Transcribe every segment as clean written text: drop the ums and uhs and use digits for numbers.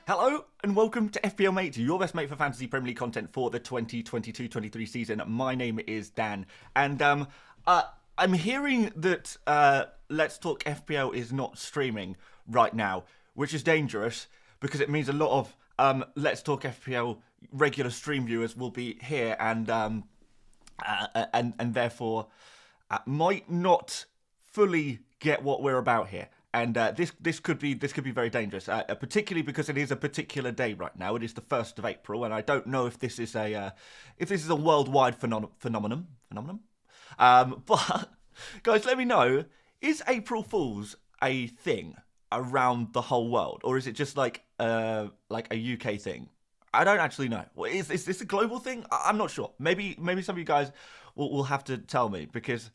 Hello and welcome to FPL Mate, your best mate for fantasy Premier League content for the 2022-23 season. My name is Dan, and I'm hearing that Let's Talk FPL is not streaming right now, which is dangerous because it means a lot of Let's Talk FPL regular stream viewers will be here and therefore might not fully get what we're about here. And this could be very dangerous, particularly because it is a particular day right now. It is the 1st of April, and I don't know if this is a worldwide phenomenon. But guys, let me know: is April Fools a thing around the whole world, or is it just like a UK thing? I don't actually know. Is this a global thing? I'm not sure. Maybe some of you guys will have to tell me, because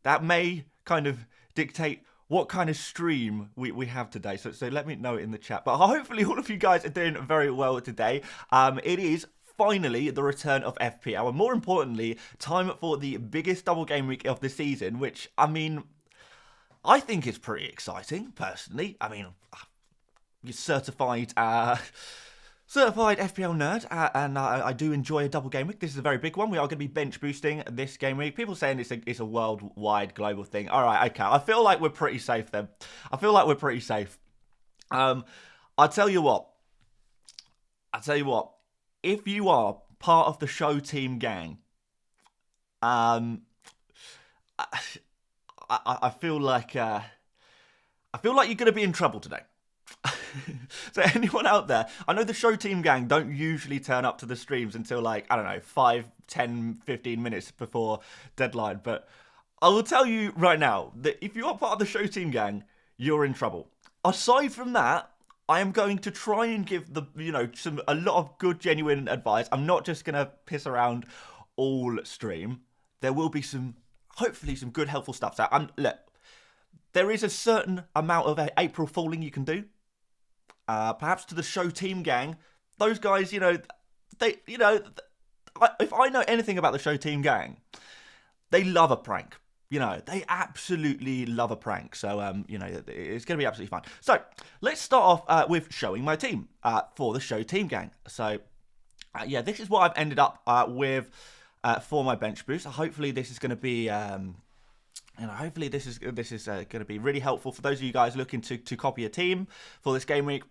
that may kind of dictate what kind of stream we have today. So let me know in the chat. But hopefully all of you guys are doing very well today. It is finally the return of FPL, and more importantly, time for the biggest double game week of the season, which, I mean, I think is pretty exciting, personally. I mean, you're certified FPL nerd, and I do enjoy a double game week. This is a very big one. We are going to be bench boosting this game week. People saying it's a worldwide global thing. All right, okay. I feel like we're pretty safe then. I feel like we're pretty safe. I'll tell you what. If you are part of the show team gang, I feel like you're going to be in trouble today. So anyone out there, I know the show team gang don't usually turn up to the streams until, like, I don't know, 5, 10, 15 minutes before deadline, but I will tell you right now that if you are part of the show team gang, you're in trouble. Aside from that, I am going to try and give a lot of good, genuine advice. I'm not just going to piss around all stream. There will be hopefully some good, helpful stuff. So look, there is a certain amount of April Fooling you can do. Perhaps to the show team gang, those guys, if I know anything about the show team gang, they love a prank. They absolutely love a prank. So, it's going to be absolutely fine. So, let's start off with showing my team for the show team gang. So, this is what I've ended up with for my bench boost. Hopefully, this is going to be... hopefully this is going to be really helpful for those of you guys looking to copy a team for this game week.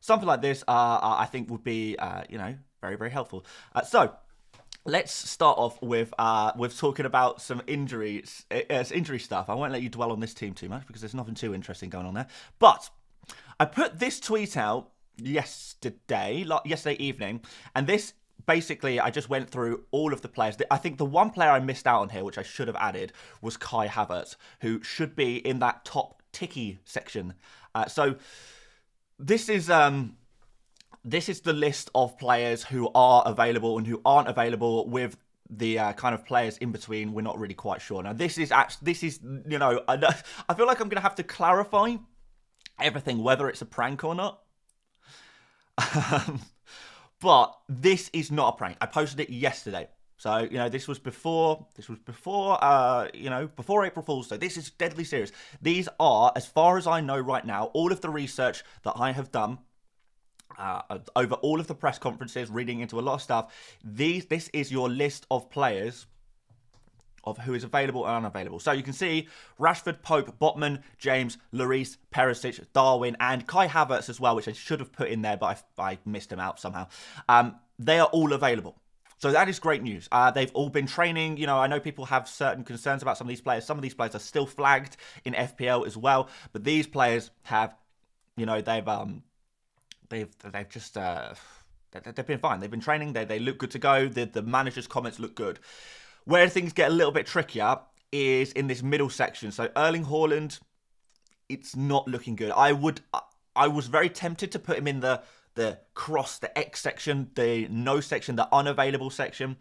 Something like this, I think, would be very, very helpful. So let's start off with talking about some injury stuff. I won't let you dwell on this team too much because there's nothing too interesting going on there. But I put this tweet out yesterday evening, and this. Basically, I just went through all of the players. I think the one player I missed out on here, which I should have added, was Kai Havertz, who should be in that top ticky section. So this is the list of players who are available and who aren't available, with the kind of players in between. We're not really quite sure. Now, I feel like I'm going to have to clarify everything, whether it's a prank or not. But this is not a prank. I posted it yesterday. So, this was before April Fool's. So this is deadly serious. These are, as far as I know right now, all of the research that I have done over all of the press conferences, reading into a lot of stuff. This is your list of players of who is available and unavailable. So you can see Rashford, Pope, Botman, James, Lloris, Perisic, Darwin, and Kai Havertz as well, which I should have put in there, but I missed him out somehow. They are all available. So that is great news. They've all been training. I know people have certain concerns about some of these players. Some of these players are still flagged in FPL as well, but these players have, they've been fine. They've been training. They look good to go. The manager's comments look good. Where things get a little bit trickier is in this middle section. So Erling Haaland, it's not looking good. I was very tempted to put him in the cross, the X section, the no section, the unavailable section,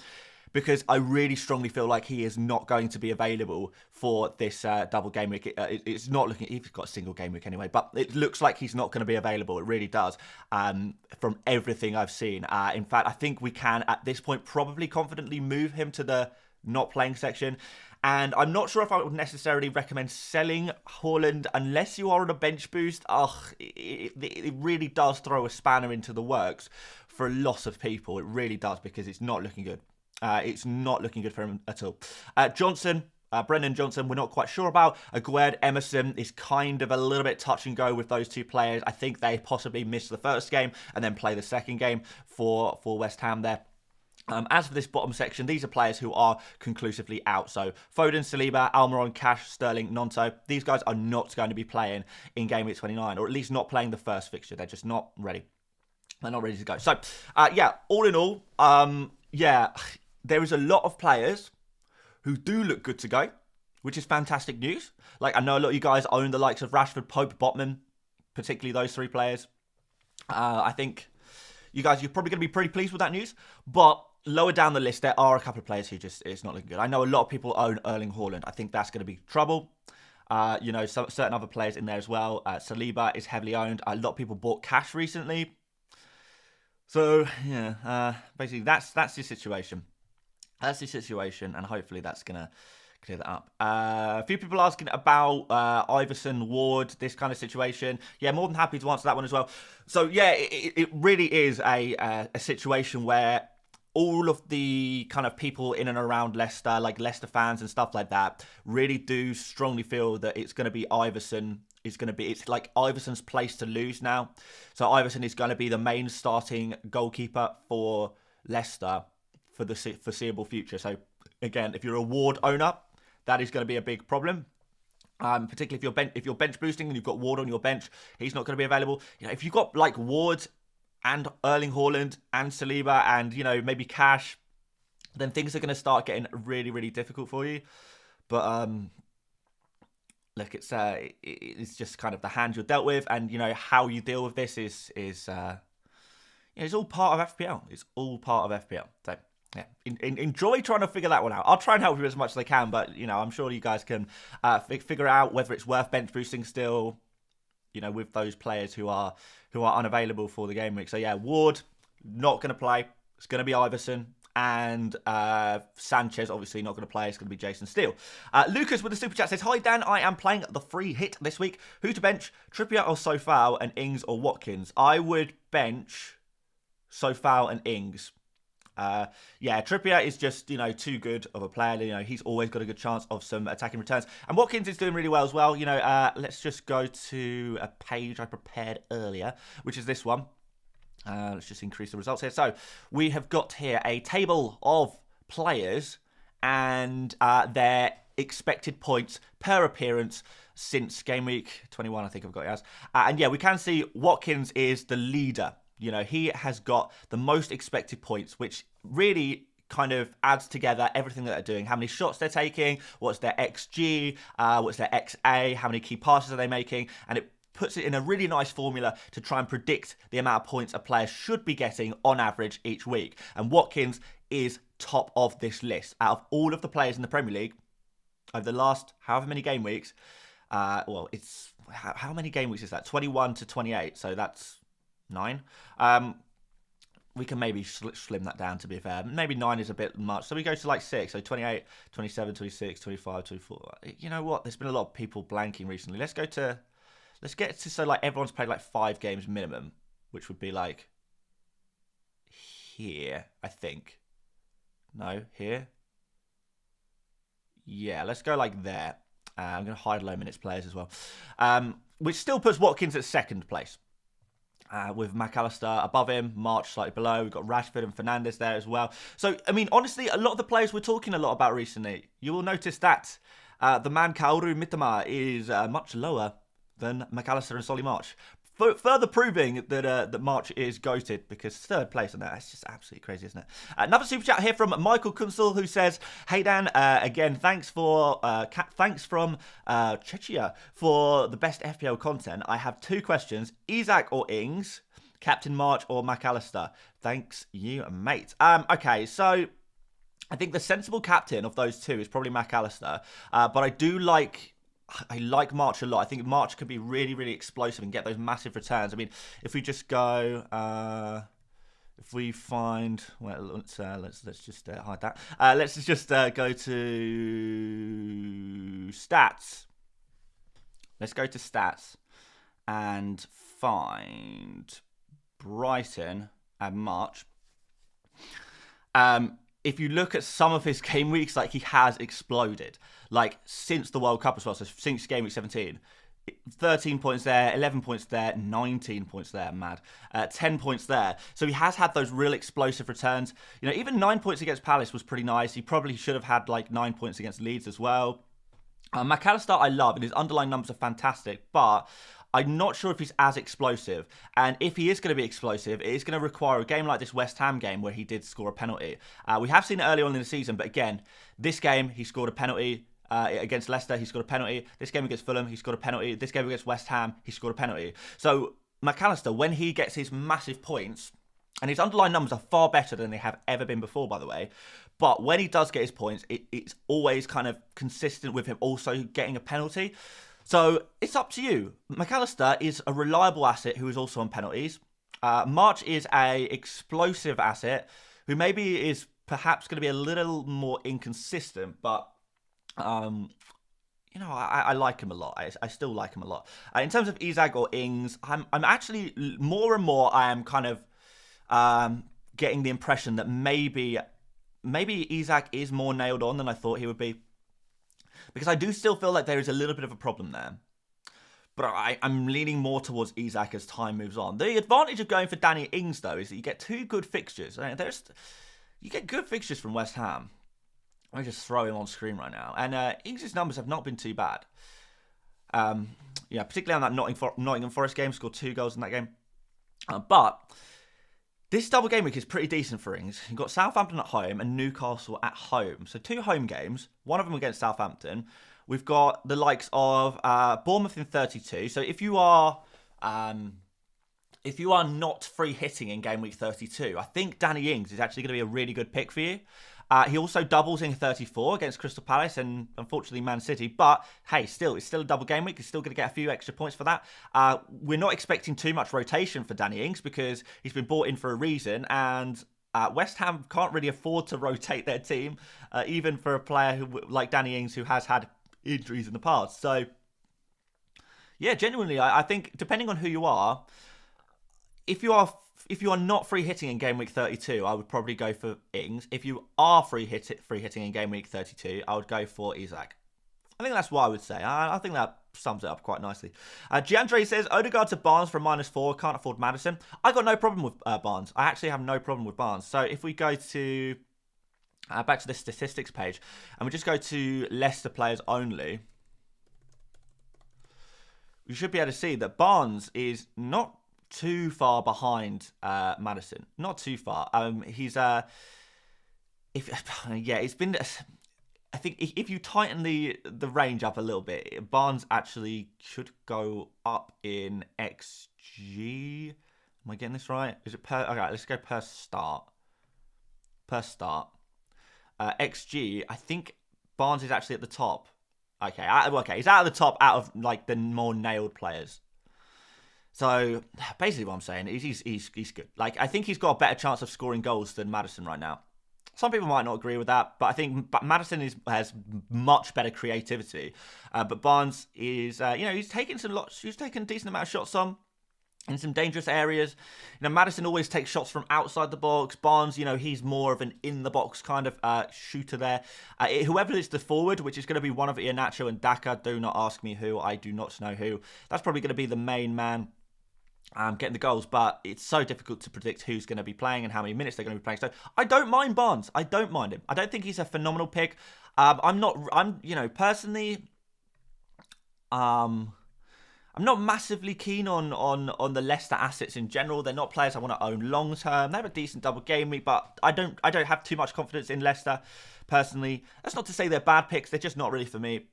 because I really strongly feel like he is not going to be available for this double game week. It's not looking... He's got a single game week anyway, but it looks like he's not going to be available. It really does, from everything I've seen. In fact, I think we can, at this point, probably confidently move him to the not playing section. And I'm not sure if I would necessarily recommend selling Haaland unless you are on a bench boost. It really does throw a spanner into the works for a lot of people. It really does, because it's not looking good. It's not looking good for him at all. Johnson, Brendan Johnson, we're not quite sure about. Aguerd, Emerson is kind of a little bit touch and go with those two players. I think they possibly missed the first game and then play the second game for West Ham there. As for this bottom section, these are players who are conclusively out. So Foden, Saliba, Almiron, Cash, Sterling, Nonto. These guys are not going to be playing in Game Week 29, or at least not playing the first fixture. They're just not ready. They're not ready to go. So, yeah, all in all, yeah, there is a lot of players who do look good to go, which is fantastic news. Like, I know a lot of you guys own the likes of Rashford, Pope, Botman, particularly those three players. I think you're probably going to be pretty pleased with that news. But lower down the list, there are a couple of players who it's not looking good. I know a lot of people own Erling Haaland. I think that's going to be trouble. Certain other players in there as well. Saliba is heavily owned. A lot of people bought Cash recently. So, yeah, basically that's the situation. That's the situation, and hopefully that's going to clear that up. A few people asking about Iverson, Ward, this kind of situation. Yeah, more than happy to answer that one as well. So, yeah, it really is a situation where all of the kind of people in and around Leicester, like Leicester fans and stuff like that, really do strongly feel that it's going to be Iverson. It's like Iverson's place to lose now. So Iverson is going to be the main starting goalkeeper for Leicester for the foreseeable future. So again, if you're a Ward owner, that is going to be a big problem. Particularly if you're bench boosting and you've got Ward on your bench, he's not going to be available. You know, if you've got like Ward and Erling Haaland and Saliba and, you know, maybe Cash, then things are going to start getting really, really difficult for you. But look, it's just kind of the hand you're dealt with, and you know how you deal with this is it's all part of FPL. It's all part of FPL. So yeah, enjoy trying to figure that one out. I'll try and help you as much as I can, but you know I'm sure you guys can figure out whether it's worth bench boosting still. You know, with those players who are unavailable for the game week. So yeah, Ward not going to play. It's going to be Iverson. And Sanchez, obviously, not going to play. It's going to be Jason Steele. Lucas with the super chat says, "Hi, Dan. I am playing the free hit this week. Who to bench? Trippier or Sofao and Ings or Watkins?" I would bench Sofao and Ings. Yeah, Trippier is just, you know, too good of a player. You know, he's always got a good chance of some attacking returns. And Watkins is doing really well as well. You know, let's just go to a page I prepared earlier, which is this one. Let's just increase the results here. So we have got here a table of players and their expected points per appearance since Game Week 21, I think I've got it as. And yeah, we can see Watkins is the leader. You know, he has got the most expected points, which really kind of adds together everything that they're doing. How many shots they're taking, what's their XG, what's their XA, how many key passes are they making, and it puts it in a really nice formula to try and predict the amount of points a player should be getting on average each week. And Watkins is top of this list. Out of all of the players in the Premier League over the last however many game weeks, well, it's how many game weeks is that? 21 to 28, so that's 9. We can maybe slim that down, to be fair. Maybe 9 is a bit much. So we go to like 6. So 28, 27, 26, 25, 24. You know what? There's been a lot of people blanking recently. Let's get to, so like everyone's played like 5 games minimum, which would be like here, I think. No, here. Yeah, let's go like there. I'm going to hide low minutes players as well. Which still puts Watkins at second place. With McAllister above him, March slightly below. We've got Rashford and Fernandes there as well. So, I mean, honestly, a lot of the players we're talking a lot about recently, you will notice that the man Kaoru Mitoma is much lower than McAllister and Solly March. Further proving that March is goated, because third place on that, it's just absolutely crazy, isn't it? Another super chat here from Michael Kunsel, who says, "Hey Dan, again, thanks from Czechia for the best FPL content. I have 2 questions: Isak or Ings, Captain March or McAllister? Thanks, you mate." Okay, so I think the sensible captain of those 2 is probably McAllister, but I like March a lot. I think March could be really, really explosive and get those massive returns. I mean, if we just go, If we find, well, let's just hide that. Let's just go to stats. Let's go to stats and find Brighton and March. If you look at some of his game weeks, like he has exploded, like since the World Cup as well. So since game week 17. 13 points there, 11 points there, 19 points there, mad. 10 points there. So he has had those real explosive returns. You know, even 9 points against Palace was pretty nice. He probably should have had like 9 points against Leeds as well. McAllister I love, and his underlying numbers are fantastic, but I'm not sure if he's as explosive. And if he is going to be explosive, it is going to require a game like this West Ham game where he did score a penalty. We have seen it early on in the season, but again, this game he scored a penalty. Against Leicester, he scored a penalty. This game against Fulham, he scored a penalty. This game against West Ham, he scored a penalty. So McAllister, when he gets his massive points, and his underlying numbers are far better than they have ever been before, by the way, but when he does get his points, it's always kind of consistent with him also getting a penalty. So it's up to you. McAllister is a reliable asset who is also on penalties. March is a explosive asset who maybe is perhaps going to be a little more inconsistent, but you know, I like him a lot. I still like him a lot. In terms of Isak or Ings, I'm actually more and more I am kind of getting the impression that maybe Isak is more nailed on than I thought he would be, because I do still feel like there is a little bit of a problem there. But I'm leaning more towards Isak as time moves on. The advantage of going for Danny Ings, though, is that you get two good fixtures. You get good fixtures from West Ham. Let me just throw him on screen right now. And Ings' numbers have not been too bad. Yeah, particularly on that Nottingham Forest game, scored 2 goals in that game. But this double game week is pretty decent for Ings. You've got Southampton at home and Newcastle at home. So 2 home games, one of them against Southampton. We've got the likes of Bournemouth in 32. So if you are not free hitting in game week 32, I think Danny Ings is actually going to be a really good pick for you. He also doubles in 34 against Crystal Palace and unfortunately Man City. But hey, it's still a double game week. He's still going to get a few extra points for that. We're not expecting too much rotation for Danny Ings because he's been brought in for a reason, and West Ham can't really afford to rotate their team, even for a player who, like Danny Ings, who has had injuries in the past. So yeah, genuinely, I think depending on who you are, if you are not free hitting in game week 32, I would probably go for Ings. If you are free hitting in game week 32, I would go for Isak. I think that's what I would say. I think that sums it up quite nicely. Giandre says, Odegaard to Barnes for -4, can't afford Maddison. I got no problem with Barnes. I actually have no problem with Barnes. So if we go to back to the statistics page, and we just go to Leicester players only, you should be able to see that Barnes is not too far behind Maddison. Not too far. He's it's been. I think if you tighten the range up a little bit, Barnes actually should go up in XG. Am I getting this right? Is it per? Okay, let's go per start. Per start. XG. I think Barnes is actually at the top. Okay, he's out of the top out of like the more nailed players. So basically what I'm saying is he's good. Like, I think he's got a better chance of scoring goals than Maddison right now. Some people might not agree with that, but I think Maddison has much better creativity. But Barnes is, he's taking a decent amount of shots on in some dangerous areas. You know, Maddison always takes shots from outside the box. Barnes, he's more of an in-the-box kind of shooter there. Whoever is the forward, which is going to be one of Iheanacho and Daka, do not ask me who. I do not know who. That's probably going to be the main man getting the goals, but it's so difficult to predict who's going to be playing and how many minutes they're going to be playing. So I don't mind Barnes. I don't mind him. I don't think he's a phenomenal pick. I'm personally, I'm not massively keen on the Leicester assets in general. They're not players I want to own long term. They have a decent double game week, but I don't have too much confidence in Leicester personally. That's not to say they're bad picks. They're just not really for me.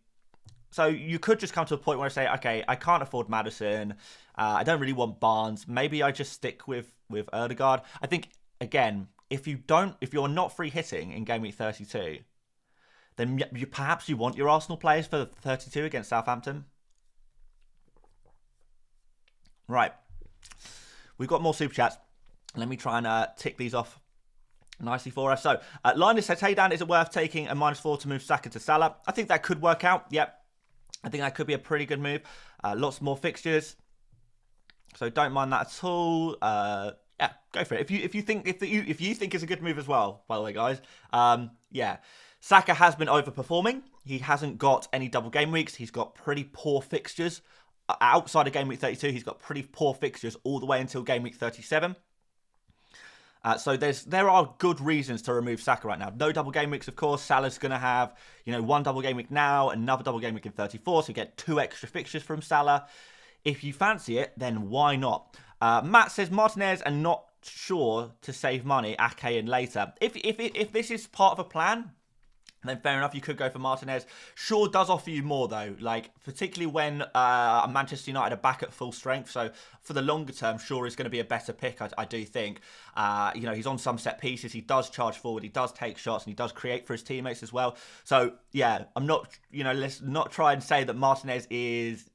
So you could just come to a point where I say, okay, I can't afford Maddison. I don't really want Barnes. Maybe I just stick with Odegaard. I think, again, if you're not free hitting in game week 32, then perhaps you want your Arsenal players for 32 against Southampton. Right. We've got more super chats. Let me try and tick these off nicely for us. So, Linus says, hey Dan, is it worth taking a -4 to move Saka to Salah? I think that could work out. Yep. I think that could be a pretty good move. Lots more fixtures. So don't mind that at all. Yeah, go for it. If you think it's a good move as well, by the way, guys. Yeah. Saka has been overperforming. He hasn't got any double game weeks. He's got pretty poor fixtures. Outside of game week 32, he's got pretty poor fixtures all the way until game week 37. So there are good reasons to remove Saka right now. No double game weeks, of course. Salah's going to have, one double game week now, another double game week in 34, so you get 2 extra fixtures from Salah. If you fancy it, then why not? Matt says Martinez and not sure to save money, Ake and later. If this is part of a plan, then fair enough, you could go for Martinez. Shaw does offer you more, though, particularly when Manchester United are back at full strength. So for the longer term, Shaw is going to be a better pick, I do think. He's on some set pieces. He does charge forward. He does take shots, and he does create for his teammates as well. So, yeah, I'm not, let's not try and say that Martinez is,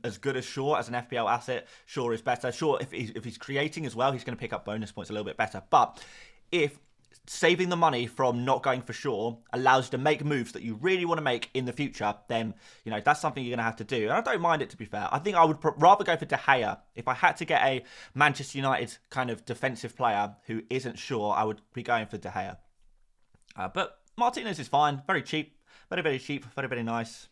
as good as Shaw as an FPL asset. Shaw is better. Shaw, if he's creating as well, he's going to pick up bonus points a little bit better. But if saving the money from not going for Shaw allows you to make moves that you really want to make in the future, then, that's something you're going to have to do. And I don't mind it, to be fair. I think I would rather go for De Gea. If I had to get a Manchester United kind of defensive player who isn't Shaw, I would be going for De Gea. But Martinez is fine. Very cheap. Very, very cheap. Very, very nice.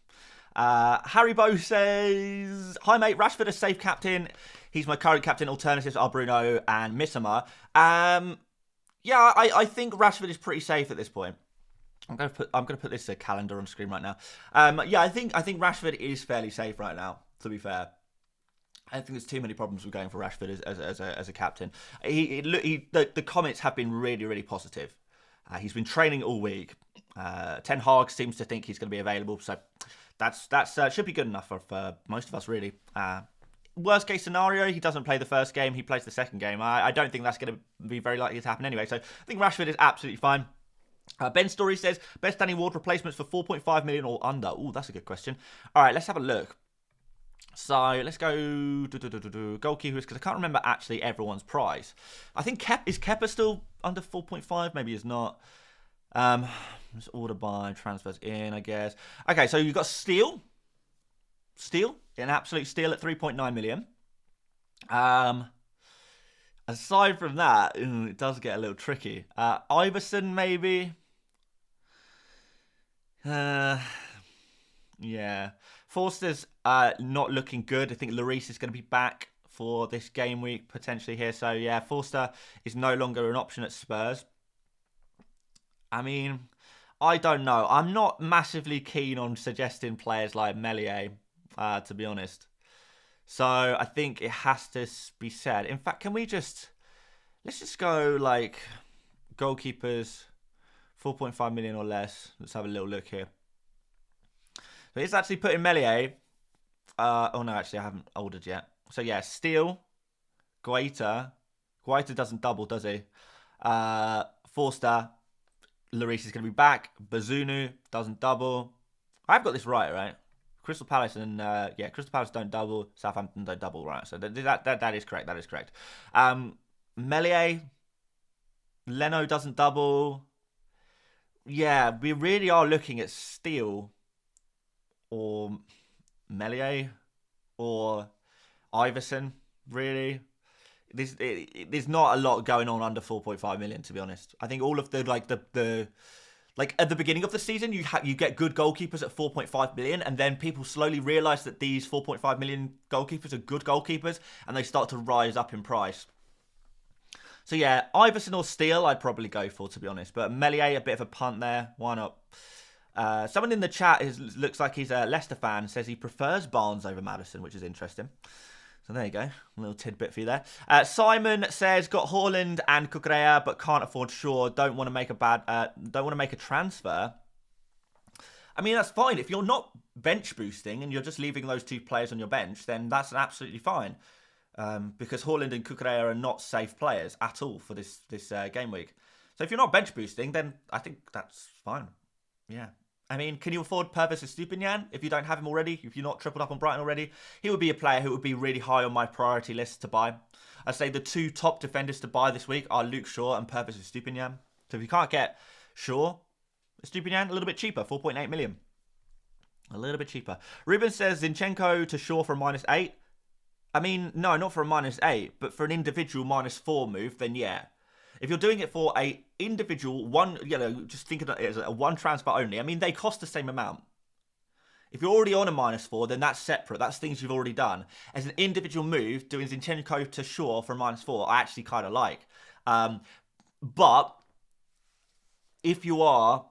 Harry Bow says, hi mate, Rashford is safe captain. He's my current captain. Alternatives are Bruno and Missama. Yeah, I think Rashford is pretty safe at this point. I'm gonna put this calendar on screen right now. Yeah, I think Rashford is fairly safe right now, to be fair. I don't think there's too many problems with going for Rashford as a captain. The comments have been really, really positive. He's been training all week. Ten Hag seems to think he's going to be available, so that's should be good enough for most of us, really. Worst case scenario, he doesn't play the first game, he plays the second game. I don't think that's going to be very likely to happen anyway. So I think Rashford is absolutely fine. Ben Story says, best Danny Ward replacements for 4.5 million or under. Oh, that's a good question. All right, let's have a look. So let's go goalkeepers, because I can't remember actually everyone's price. I think is Kepa still under 4.5? Maybe he's not. Let's order by transfers in, I guess. Okay, so you've got Steele, an absolute steal at 3.9 million. Aside from that, it does get a little tricky. Iverson, maybe. Yeah. Forster's not looking good. I think Lloris is going to be back for this game week potentially here. So yeah, Forster is no longer an option at Spurs. I mean, I don't know. I'm not massively keen on suggesting players like Meslier, to be honest. So I think it has to be said. In fact, let's just go goalkeepers, 4.5 million or less. Let's have a little look here. So it's actually putting Meslier. Oh no, actually I haven't ordered yet. So yeah, Steele, Guaita. Guaita doesn't double, does he? Forster. Lloris is going to be back. Bazunu doesn't double. I've got this right? Crystal Palace and Crystal Palace don't double. Southampton don't double, right? So that is correct. That is correct. Meslier, Leno doesn't double. Yeah, we really are looking at Steele or Meslier or Iverson. Really. There's not a lot going on under 4.5 million, to be honest. I think all of the at the beginning of the season, you get good goalkeepers at 4.5 million, and then people slowly realise that these 4.5 million goalkeepers are good goalkeepers, and they start to rise up in price. So yeah, Iverson or Steele, I'd probably go for, to be honest. But Meslier, a bit of a punt there. Why not? Someone in the chat looks like he's a Leicester fan, says he prefers Barnes over Maddison, which is interesting. So there you go, a little tidbit for you there. Simon says got Haaland and Cucurella, but can't afford Shaw. Don't want to make a transfer. I mean, that's fine if you're not bench boosting and you're just leaving those two players on your bench. Then that's absolutely fine, because Haaland and Cucurella are not safe players at all for this game week. So if you're not bench boosting, then I think that's fine. Yeah. I mean, can you afford Purvis Estupiñán if you don't have him already? If you're not tripled up on Brighton already? He would be a player who would be really high on my priority list to buy. I'd say the 2 top defenders to buy this week are Luke Shaw and Purvis Estupiñán. So if you can't get Shaw, Estupiñán, a little bit cheaper, 4.8 million. A little bit cheaper. Ruben says Zinchenko to Shaw for a -8. I mean, no, not for a -8, but for an individual -4 move, then yeah. If you're doing it for a individual one, just think of it as a one transfer only. I mean, they cost the same amount. If you're already on a -4, then that's separate. That's things you've already done. As an individual move, doing Zinchenko to Shaw for a -4, I actually kind of like. But if you are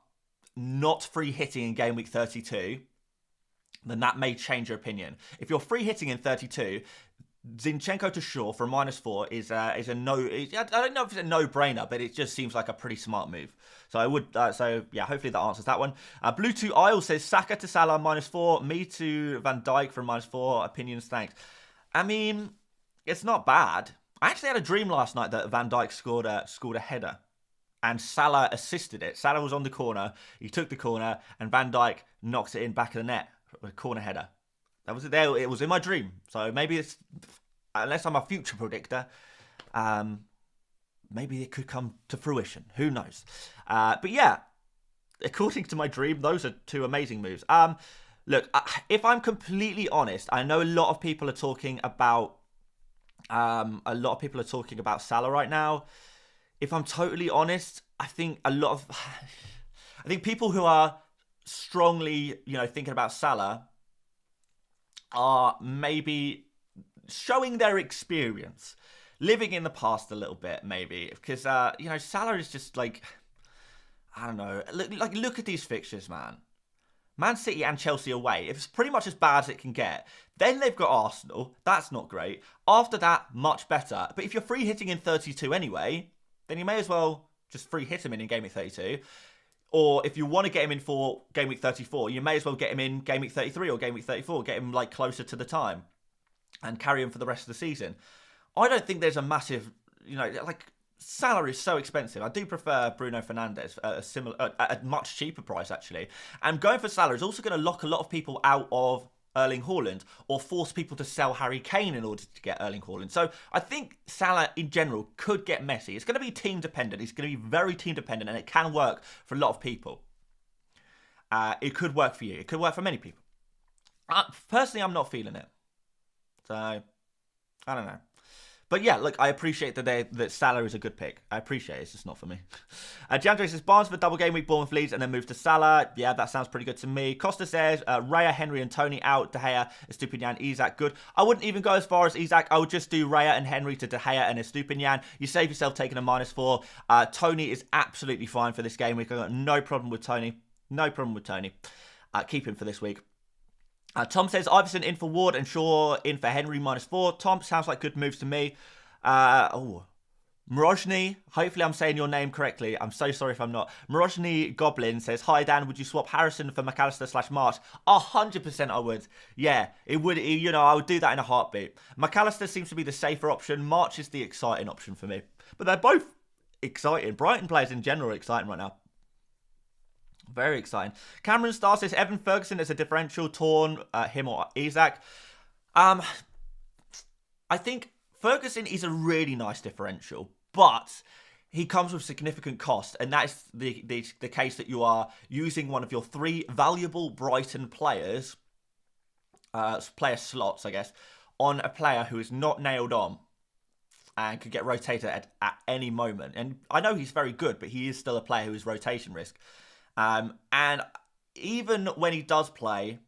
not free hitting in game week 32, then that may change your opinion. If you're free hitting in 32, Zinchenko to Shaw for a -4 is a no. I don't know if it's a no-brainer, but it just seems like a pretty smart move. So I would. Yeah, hopefully that answers that one. Blue 2 Isle says Saka to Salah -4, me to Van Dijk for a -4. Opinions, thanks. I mean, it's not bad. I actually had a dream last night that Van Dijk scored a header, and Salah assisted it. Salah was on the corner, he took the corner, and Van Dijk knocks it in back of the net with a corner header. That was it. There, it was in my dream. So maybe it's, unless I'm a future predictor, maybe it could come to fruition. Who knows? But yeah, according to my dream, those are 2 amazing moves. Look, if I'm completely honest, I know a lot of people are talking about Salah right now. If I'm totally honest, I think people who are strongly, thinking about Salah are maybe showing their experience, living in the past a little bit, maybe, because Salah is just like, I don't know. Look at these fixtures, man. Man City and Chelsea away. It's pretty much as bad as it can get. Then they've got Arsenal. That's not great. After that, much better. But if you're free hitting in 32 anyway, then you may as well just free hit him in game week 32. Or if you want to get him in for game week 34, you may as well get him in game week 33 or game week 34. Get him closer to the time and carry him for the rest of the season. I don't think there's a massive, Salah is so expensive. I do prefer Bruno Fernandes at a much cheaper price, actually. And going for Salah is also going to lock a lot of people out of Erling Haaland or force people to sell Harry Kane in order to get Erling Haaland. So I think Salah in general could get messy. It's going to be team dependent. It's going to be very team dependent, and it can work for a lot of people. It could work for you. It could work for many people. Personally, I'm not feeling it. So I don't know. But yeah, look, I appreciate that Salah is a good pick. I appreciate it. It's just not for me. Jandre says, Barnes for double game week, Bournemouth Leeds, and then move to Salah. Yeah, that sounds pretty good to me. Costa says, Raya, Henry, and Tony out. De Gea, Estupiñán, Isak, good. I wouldn't even go as far as Isak. I would just do Raya and Henry to De Gea and Estupiñán. You save yourself taking a -4. Tony is absolutely fine for this game week. I've got no problem with Tony. No problem with Tony. Keep him for this week. Tom says Iverson in for Ward and Shaw in for Henry -4. Tom, sounds like good moves to me. Morozhny, hopefully I'm saying your name correctly. I'm so sorry if I'm not. Morozhny Goblin says, hi Dan, would you swap Harrison for McAllister / March? 100% I would. Yeah, it would. I would do that in a heartbeat. McAllister seems to be the safer option. March is the exciting option for me. But they're both exciting. Brighton players in general are exciting right now. Very exciting. Cameron Starr says Evan Ferguson is a differential, torn, him or Isak. I think Ferguson is a really nice differential, but he comes with significant cost, and that is the case that you are using one of your 3 valuable Brighton players, player slots, I guess, on a player who is not nailed on and could get rotated at any moment. And I know he's very good, but he is still a player who is rotation risk. And even when he does play,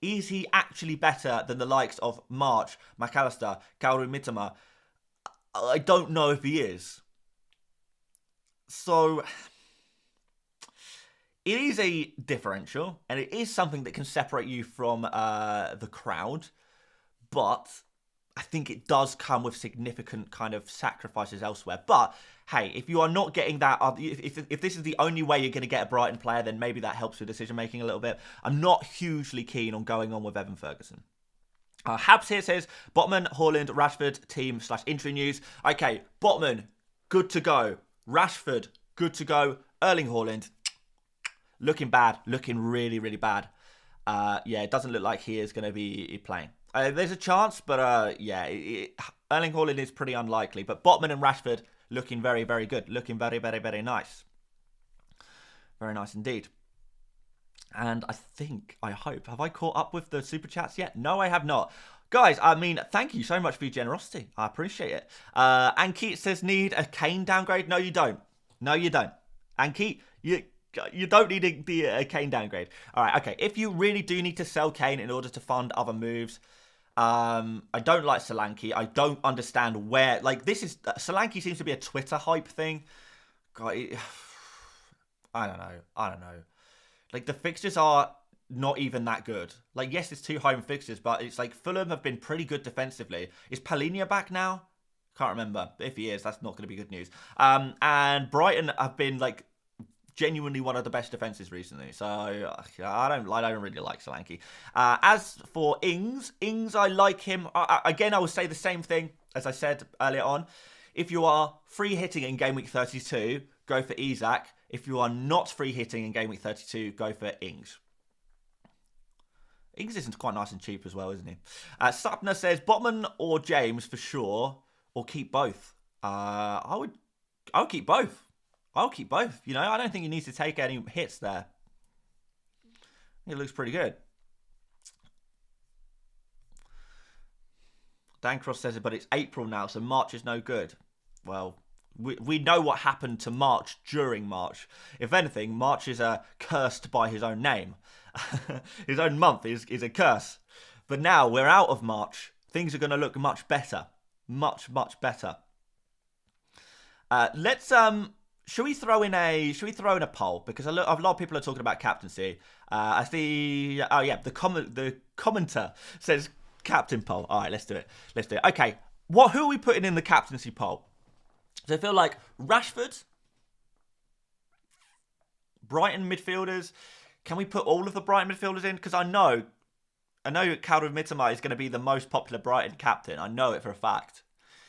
is he actually better than the likes of March, McAllister, Kaoru Mitoma? I don't know if he is. So it is a differential, and it is something that can separate you from the crowd, but I think it does come with significant kind of sacrifices elsewhere. But hey, if you are not getting that, if this is the only way you're going to get a Brighton player, then maybe that helps with decision making a little bit. I'm not hugely keen on going on with Evan Ferguson. Habs here says, Botman, Haaland, Rashford, team / injury news. Okay, Botman, good to go. Rashford, good to go. Erling Haaland, looking bad, looking really, really bad. Yeah, it doesn't look like he is going to be playing. There's a chance, but yeah, Erling Haaland is pretty unlikely. But Botman and Rashford looking very, very good. Looking very, very, very nice. Very nice indeed. And I hope, have I caught up with the super chats yet? No, I have not. Guys, I mean, thank you so much for your generosity. I appreciate it. Ankeet says, need a Kane downgrade? No, you don't. No, you don't. Ankeet, you don't need a Kane downgrade. All right, okay. If you really do need to sell Kane in order to fund other moves, I don't like Solanke. I don't understand where, like, this is, Solanke seems to be a Twitter hype thing. God, I don't know. Like, the fixtures are not even that good. Like, yes, it's 2 home fixtures, but it's like Fulham have been pretty good defensively. Is Palhinha back now? Can't remember. If he is, that's not going to be good news. And Brighton have been, like, genuinely one of the best defenses recently. So, I don't really like Solanke. As for Ings, I like him. Again, I will say the same thing as I said earlier on. If you are free hitting in game week 32, go for Isak. If you are not free hitting in game week 32, go for Ings. Ings isn't quite nice and cheap as well, isn't he? Sapna says, Botman or James for sure, or keep both. I would keep both. I'll keep both. You know, I don't think he needs to take any hits there. It looks pretty good. Dancross says it, but it's April now, so March is no good. Well, we know what happened to March during March. If anything, March is cursed by his own name. His own month is a curse. But now we're out of March. Things are going to look much better. Much, much better. Should we throw in a poll? Because a lot of people are talking about captaincy. I see. Oh yeah, the commenter says captain poll. All right, let's do it. Okay, who are we putting in the captaincy poll? So I feel like Rashford, Brighton midfielders. Can we put all of the Brighton midfielders in? Because I know Calvin Mitoma is going to be the most popular Brighton captain. I know it for a fact.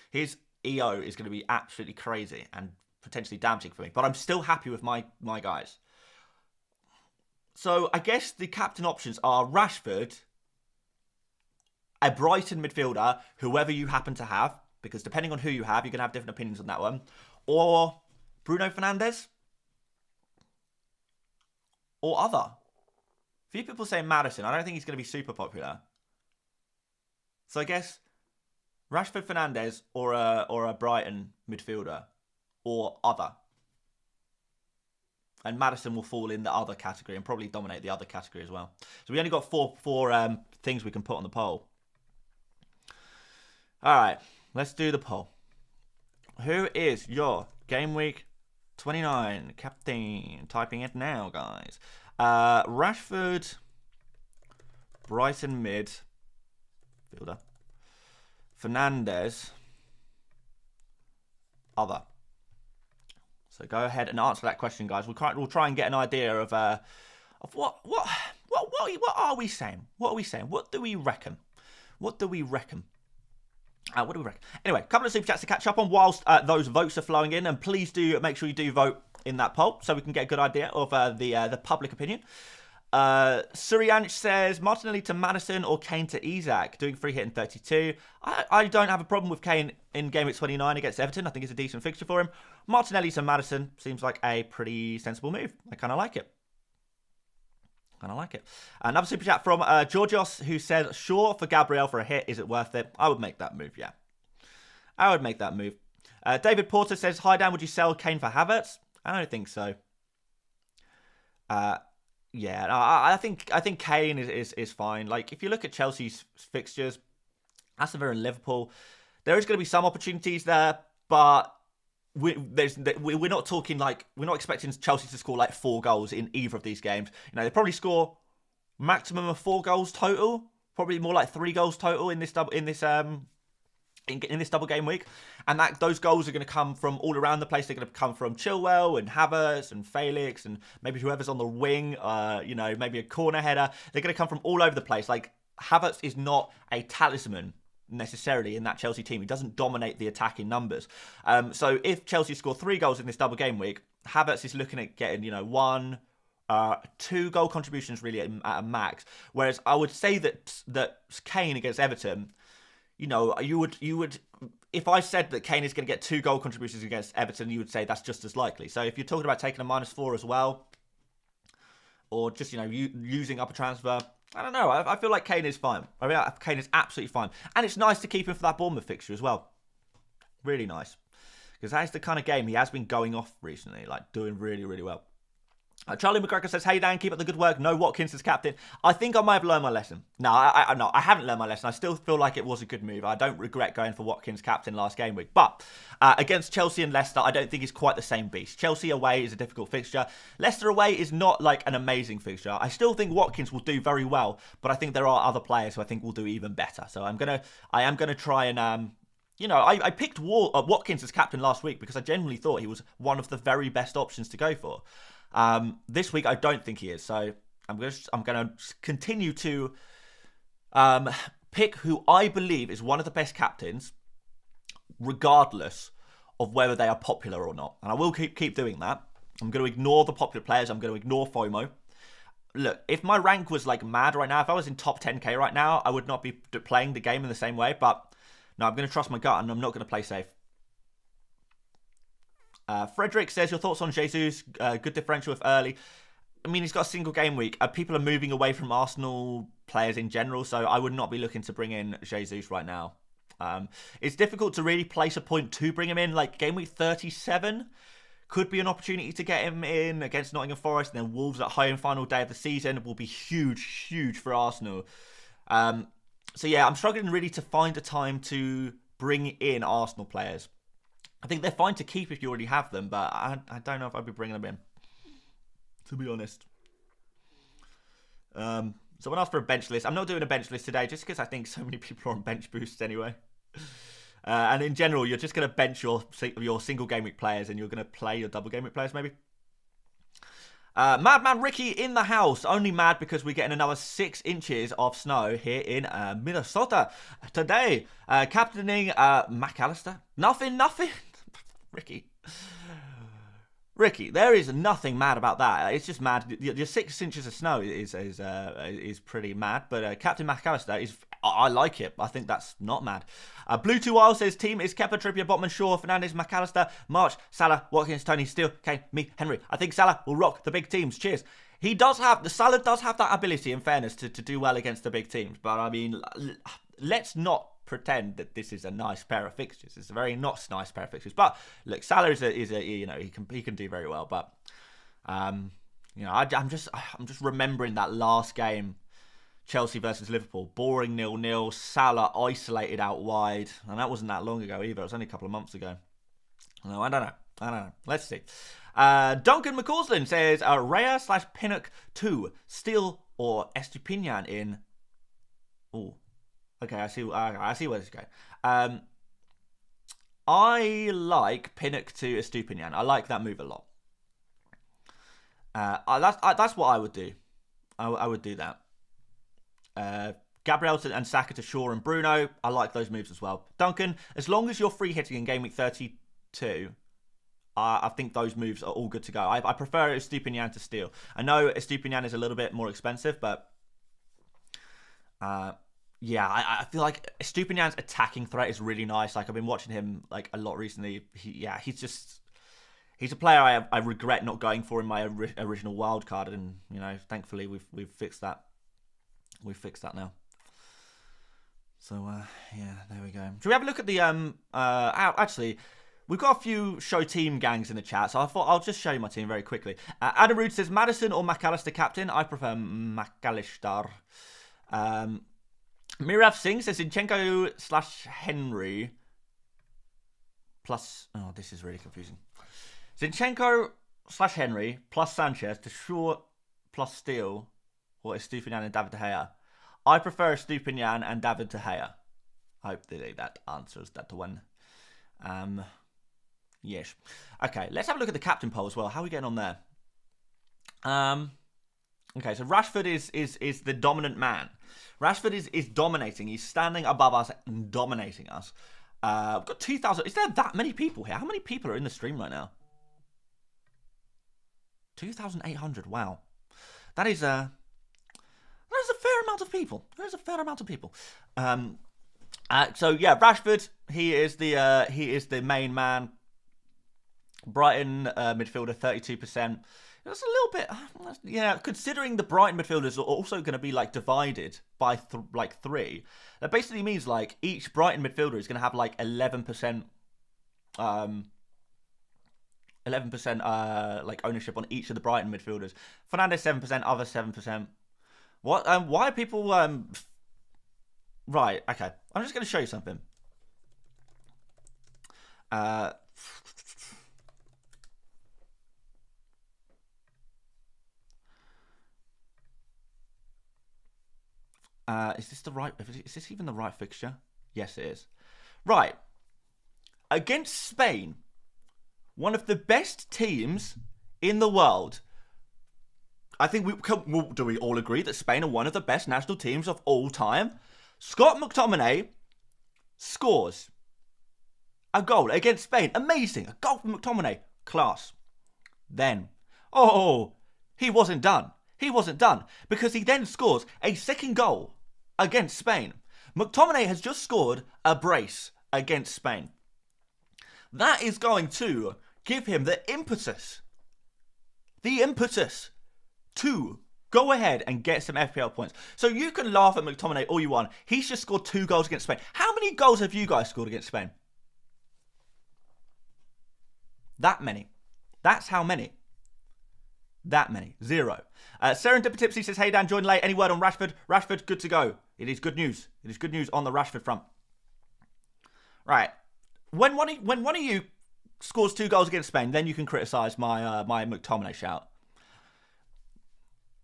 His EO is going to be absolutely crazy and potentially damaging for me. But I'm still happy with my guys. So I guess the captain options are Rashford, a Brighton midfielder, whoever you happen to have, because depending on who you have, you're going to have different opinions on that one, or Bruno Fernandes, or other. A few people say Maddison. I don't think he's going to be super popular. So I guess Rashford, Fernandes, or a Brighton midfielder, or other. And Maddison will fall in the other category and probably dominate the other category as well. So we only got four things we can put on the poll. All right, let's do the poll. Who is your Game Week 29 captain? Typing it now, guys. Rashford, Brighton mid fielder, Fernandes, other. So go ahead and answer that question, guys. We'll try and get an idea of what are we saying? What are we saying? What do we reckon? What do we reckon? Anyway, a couple of super chats to catch up on whilst those votes are flowing in, and please do make sure you do vote in that poll so we can get a good idea of the public opinion. Suryanch says Martinelli to Maddison or Kane to Isak, doing free hit in 32. I don't have a problem with Kane in game week 29 against Everton. I think it's a decent fixture for him. Martinelli to Maddison seems like a pretty sensible move. I kind of like it. Another super chat from Georgios, who says, sure, for Gabriel for a hit, is it worth it? I would make that move, yeah. I would make that move. David Porter says, hi Dan, would you sell Kane for Havertz? I don't think so. Yeah, I think Kane is fine. Like, if you look at Chelsea's fixtures, Aston Villa and Liverpool, there is going to be some opportunities there, but we're not talking like, we're not expecting Chelsea to score like 4 goals in either of these games. You know, they probably score maximum of 4 goals total, probably more like 3 goals total in this double game week, and those goals are going to come from all around the place. They're going to come from Chilwell and Havertz and Felix and maybe whoever's on the wing. Maybe a corner header. They're going to come from all over the place. Like, Havertz is not a talisman necessarily in that Chelsea team. He doesn't dominate the attack in numbers. So if Chelsea score 3 goals in this double game week, Havertz is looking at getting 1 2 goal contributions really at a max. Whereas I would say that Kane against Everton, you know, you would if I said that Kane is going to get 2 goal contributions against Everton, you would say that's just as likely. So if you're talking about taking a -4 as well, or just, you know, using up a transfer, I don't know. I feel like Kane is fine. I mean, Kane is absolutely fine. And it's nice to keep him for that Bournemouth fixture as well. Really nice. Because that is the kind of game he has been going off recently, like doing really, really well. Charlie McGregor says, "Hey Dan, keep up the good work. No Watkins as captain." I think I might have learned my lesson. No, I haven't learned my lesson. I still feel like it was a good move. I don't regret going for Watkins captain last game week. But against Chelsea and Leicester, I don't think it's quite the same beast. Chelsea away is a difficult fixture. Leicester away is not like an amazing fixture. I still think Watkins will do very well, but I think there are other players who I think will do even better. So I am gonna try and you know, I picked Watkins as captain last week because I genuinely thought he was one of the very best options to go for. This week I don't think he is, so I'm going to continue to pick who I believe is one of the best captains, regardless of whether they are popular or not. And I will keep doing that. I'm going to ignore the popular players. I'm going to ignore FOMO. Look, if my rank was like mad right now, if I was in top 10k right now, I would not be playing the game in the same way. But no, I'm going to trust my gut, and I'm not going to play safe. Frederick says, "Your thoughts on Jesus? Good differential with early." I mean, he's got a single game week. People are moving away from Arsenal players in general, so I would not be looking to bring in Jesus right now. It's difficult to really place a point to bring him in. Like, game week 37 could be an opportunity to get him in against Nottingham Forest, and then Wolves at home, final day of the season, will be huge for Arsenal. So yeah, I'm struggling really to find a time to bring in Arsenal players. I think they're fine to keep if you already have them, but I don't know if I'd be bringing them in, to be honest. Someone asked for a bench list. I'm not doing a bench list today just because I think so many people are on bench boosts anyway. And in general, you're just going to bench your single game week players and you're going to play your double game week players maybe. Madman Ricky in the house. Only mad because we're getting another 6 inches of snow here in Minnesota today. Captaining McAllister. Nothing. Ricky, there is nothing mad about that. It's just mad. Your 6 inches of snow is pretty mad. But Captain McAllister is. I like it. I think that's not mad. Blue 2 Wild says team is Kepa, Trippier, Botman, Shaw, Fernandes, McAllister, March, Salah, Watkins, Tony, Steele, Kane, me, Henry. I think Salah will rock the big teams. Cheers. Salah does have that ability, in fairness, to do well against the big teams. But I mean, let's not pretend that this is a nice pair of fixtures. It's a very not nice pair of fixtures. But look, Salah is a you know, he can do very well. But you know, I'm just remembering that last game, Chelsea versus Liverpool, boring 0-0. Salah isolated out wide, and that wasn't that long ago either. It was only a couple of months ago. No, I don't know. Let's see. Duncan McCausland says Raya / Pinnock 2, Steele or Estupinian in. Oh, okay. I see where this is going. I like Pinnock to Estupinian. I like that move a lot. That's what I would do. I would do that. Gabriel and Saka to Shaw and Bruno. I like those moves as well. Duncan, as long as you're free hitting in game week 32, I think those moves are all good to go. I prefer Estupinian to Steele. I know Estupinian is a little bit more expensive, but yeah, I feel like Estupinian's attacking threat is really nice. Like, I've been watching him like a lot recently. He's a player I regret not going for in my original wild card, and you know, thankfully we've fixed that. We've fixed that now. So yeah, there we go. Should we have a look at the actually, we've got a few show team gangs in the chat, so I thought I'll just show you my team very quickly. Adam Rood says Madison or McAllister captain. I prefer McAllister. Mirav Singh says Zinchenko / Henry plus. Oh, this is really confusing. Zinchenko / Henry plus Sanchez to Shaw plus Steele, or Estupinian and David De Gea. I prefer Estupinian and David De Gea. I hope that answers that one. Yes. Okay, let's have a look at the captain poll as well. How are we getting on there? Okay, so Rashford is the dominant man. Rashford is dominating. He's standing above us and dominating us. We've got 2,000. Is there that many people here? How many people are in the stream right now? 2,800. Wow. That is a fair amount of people. There's a fair amount of people. So yeah, Rashford, he is the main man. Brighton midfielder, 32%. That's a little bit, yeah. Considering the Brighton midfielders are also going to be like divided by three, that basically means like each Brighton midfielder is going to have like 11%, 11% like ownership on each of the Brighton midfielders. Fernandes 7%, others 7%. What? Why are people? Right. Okay. I'm just going to show you something. Is this the right? Is this even the right fixture? Yes, it is. Right. Against Spain, one of the best teams in the world. I think do we all agree that Spain are one of the best national teams of all time? Scott McTominay scores a goal against Spain. Amazing. A goal from McTominay. Class. Then, he wasn't done. He wasn't done because he then scores a second goal against Spain. McTominay has just scored a brace against Spain. That is going to give him the impetus to go ahead and get some FPL points. So you can laugh at McTominay all you want. He's just scored 2 goals against Spain. How many goals have you guys scored against Spain? That many. That's how many. That many. 0. Serendipity says, hey Dan, join late. Any word on Rashford? Rashford, good to go. It is good news. It is good news on the Rashford front. Right. When one of you scores 2 goals against Spain, then you can criticise my my McTominay shout.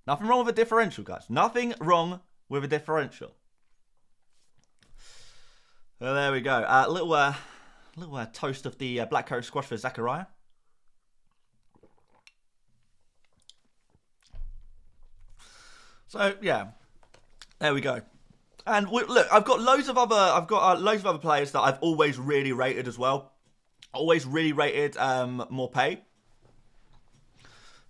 Nothing wrong with a differential, guys. Nothing wrong with a differential. Well, there we go. Little toast of the blackcurrant squash for Zachariah. So yeah, there we go. And look, I've got loads of other players that I've always really rated as well. Always really rated Morpay.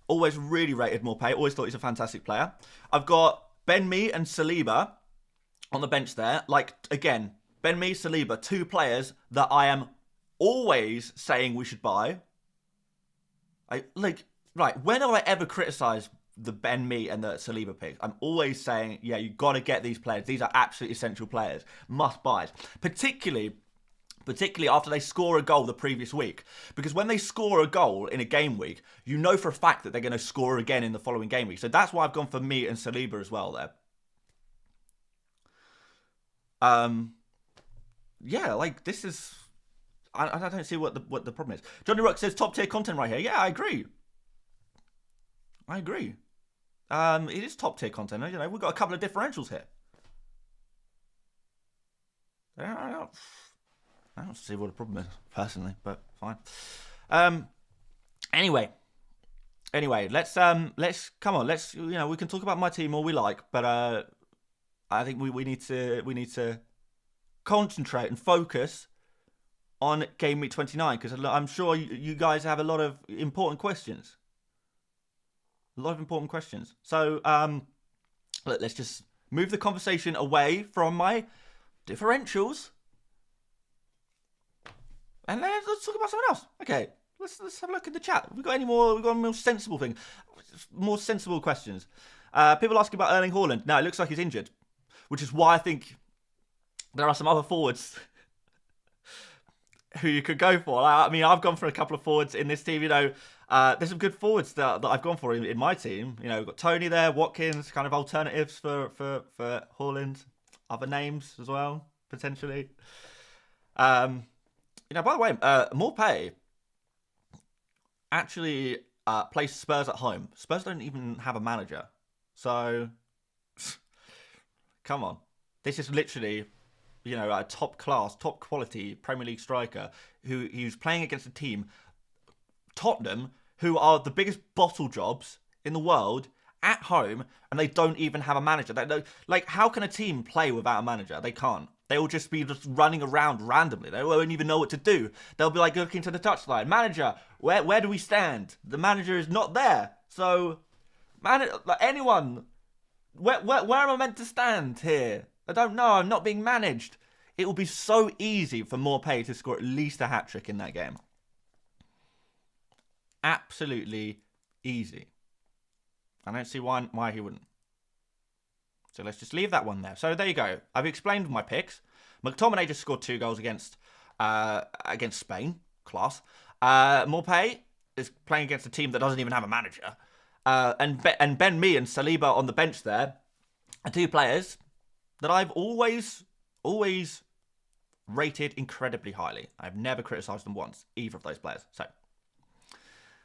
Always really rated Morpay. Always thought he's a fantastic player. I've got Ben Mee and Saliba on the bench there. Like, again, Ben Mee, Saliba, 2 players that I am always saying we should buy. When do I ever criticise the Ben Mee and the Saliba picks? I'm always saying, yeah, you got to get these players. These are absolutely essential players. Must buys. Particularly after they score a goal the previous week. Because when they score a goal in a game week, you know for a fact that they're going to score again in the following game week. So that's why I've gone for Mee and Saliba as well there. Yeah, like this is... I don't see what the problem is. Johnny Rock says top tier content right here. Yeah, I agree. It is top tier content. You know, we've got a couple of differentials here. I don't see what the problem is, personally, but fine. Anyway, let's come on. Let's, you know, we can talk about my team all we like, but I think we need to concentrate and focus on Gameweek 29 because I'm sure you guys have a lot of important questions. So let's just move the conversation away from my differentials. And let's talk about something else. Okay, let's have a look at the chat. We got a more sensible thing, more sensible questions. People asking about Erling Haaland. Now it looks like he's injured, which is why I think there are some other forwards who you could go for. I mean, I've gone for a couple of forwards in this team. You know, there's some good forwards that I've gone for in my team. You know, we've got Tony there, Watkins, kind of alternatives for Haaland. Other names as well, potentially. You know, by the way, Morpay actually plays Spurs at home. Spurs don't even have a manager. So, come on. This is literally, you know, a top class, top quality Premier League striker who's playing against a team, Tottenham, who are the biggest bottle jobs in the world at home, and they don't even have a manager. Like, how can a team play without a manager? They can't. They will just be running around randomly. They won't even know what to do. They'll be like looking to the touchline. Manager, where do we stand? The manager is not there. So Man, like anyone. Where am I meant to stand here? I don't know. I'm not being managed. It will be so easy for Morpay to score at least a hat-trick in that game. Absolutely easy. I don't see why he wouldn't. So let's just leave that one there. So there you go. I've explained my picks. McTominay just scored 2 goals against Spain. Class. Morpay is playing against a team that doesn't even have a manager. And Ben Mee and Saliba on the bench there are 2 players that I've always rated incredibly highly. I've never criticised them once, either of those players. So,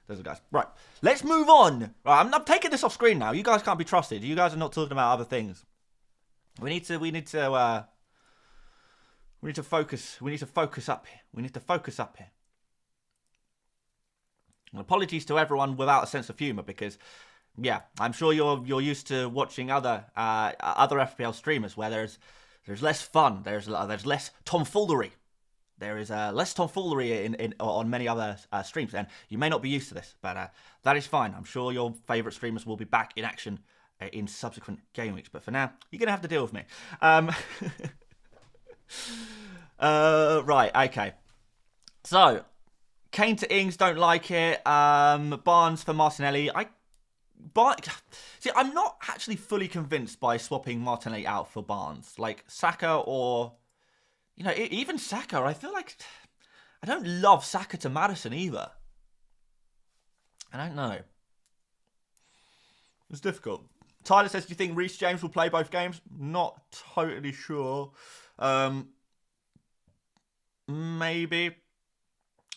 those are the guys. Right, let's move on. Right, I'm taking this off screen now. You guys can't be trusted. You guys are not talking about other things. We need to focus. We need to focus up here. We need to focus up here. And apologies to everyone without a sense of humour because, yeah, I'm sure you're used to watching other FPL streamers where there's less fun, there's less tomfoolery, there is less tomfoolery on many other streams, and you may not be used to this, but that is fine. I'm sure your favourite streamers will be back in action in subsequent game weeks, but for now, you're gonna have to deal with me. Right, okay, so. Kane to Ings, don't like it. Barnes for Martinelli. See, I'm not actually fully convinced by swapping Martinelli out for Barnes. Like, Saka or... You know, even Saka, I feel like... I don't love Saka to Maddison either. I don't know. It's difficult. Tyler says, do you think Reece James will play both games? Not totally sure.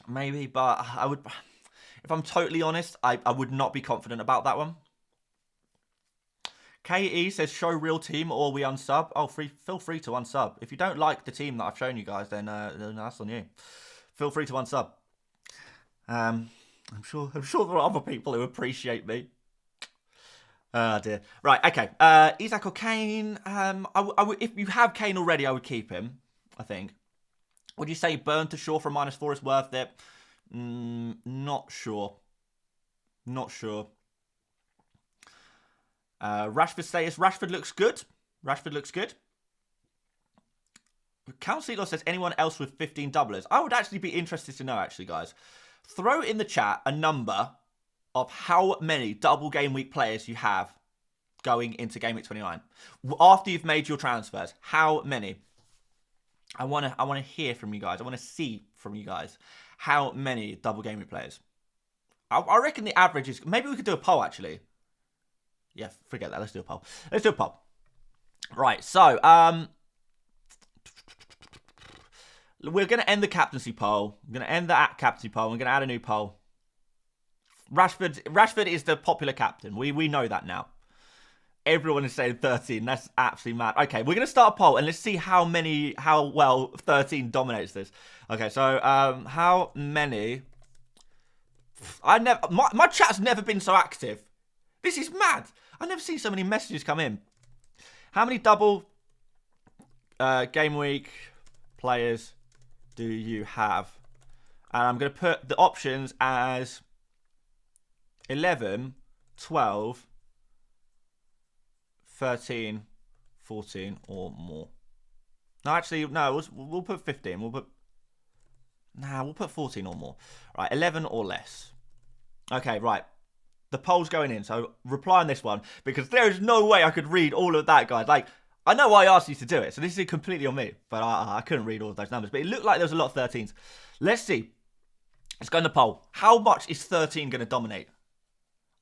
Maybe, but I would, if I'm totally honest, I would not be confident about that one. KE says, show real team or we unsub. Oh, feel free to unsub. If you don't like the team that I've shown you guys, then that's on you. Feel free to unsub. I'm sure there are other people who appreciate me. Oh dear. Right, okay. Isak or Kane? If you have Kane already, I would keep him, I think. Would you say Burn to Shaw for -4 is worth it? Not sure. Not sure. Rashford status. Rashford looks good. Rashford looks good. Count Seedlaw says, anyone else with 15 doublers? I would actually be interested to know, actually, guys. Throw in the chat a number of how many double game week players you have going into Game Week 29. After you've made your transfers, how many? I want to hear from you guys. I want to see from you guys how many double game week players. I reckon the average is... Maybe we could do a poll, actually. Yeah, forget that. Let's do a poll. Let's do a poll. Right, so... we're going to end the captaincy poll. We're going to end the captaincy poll. We're going to add a new poll. Rashford is the popular captain. We know that now. Everyone is saying 13. That's absolutely mad. Okay, we're going to start a poll and let's see how well 13 dominates this. Okay, so how many... My chat's never been so active. This is mad. I've never seen so many messages come in. How many double game week players do you have? And I'm going to put the options as 11, 12... 13, 14 or more. No, actually, no, we'll put 15. We'll put 14 or more. Right, 11 or less. Okay, right. The poll's going in, so reply on this one, because there is no way I could read all of that, guys. Like, I know I asked you to do it, so this is completely on me, but I couldn't read all of those numbers. But it looked like there was a lot of 13s. Let's see. Let's go in the poll. How much is 13 going to dominate?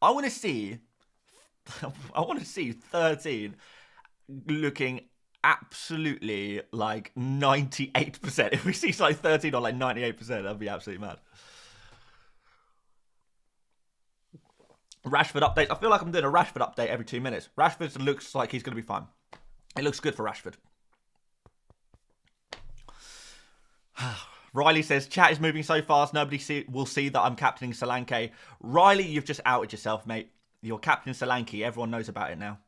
I want to see 13 looking absolutely like 98%. If we see like 13 on like 98%, that'd be absolutely mad. Rashford updates. I feel like I'm doing a Rashford update every 2 minutes. Rashford looks like he's going to be fine. It looks good for Rashford. Riley says, chat is moving so fast, nobody will see that I'm captaining Solanke. Riley, you've just outed yourself, mate. You're Captain Solanke. Everyone knows about it now.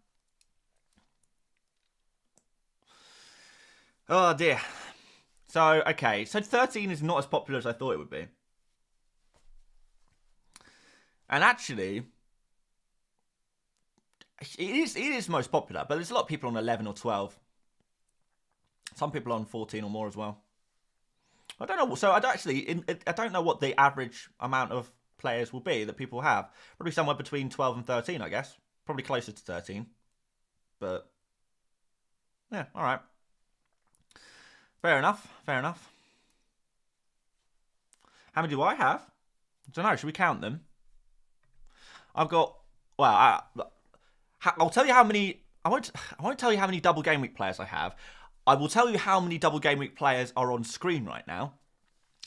Oh, dear. So, okay. So, 13 is not as popular as I thought it would be. And actually, It is most popular, but there's a lot of people on 11 or 12. Some people on 14 or more as well. I don't know. So I don't know what the average amount of players will be that people have. Probably somewhere between 12 and 13, I guess. Probably closer to 13. But yeah, all right. Fair enough. Fair enough. How many do I have? I don't know. Should we count them? I've got. Well, I'll tell you how many. I won't tell you how many double game week players I have. I will tell you how many double game week players are on screen right now,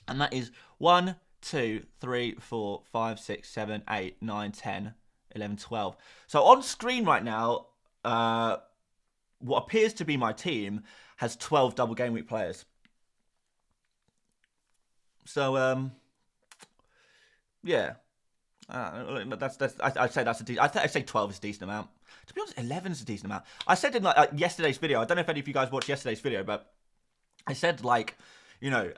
and that is 1, 2, 3, 4, 5, 6, 7, 8, 9, 10, 11, 12. So on screen right now, what appears to be my team has 12 double game week players. So yeah. I'd say that's I'd say 12 is a decent amount. To be honest, 11 is a decent amount. I said in like yesterday's video, I don't know if any of you guys watched yesterday's video, but I said like, you know,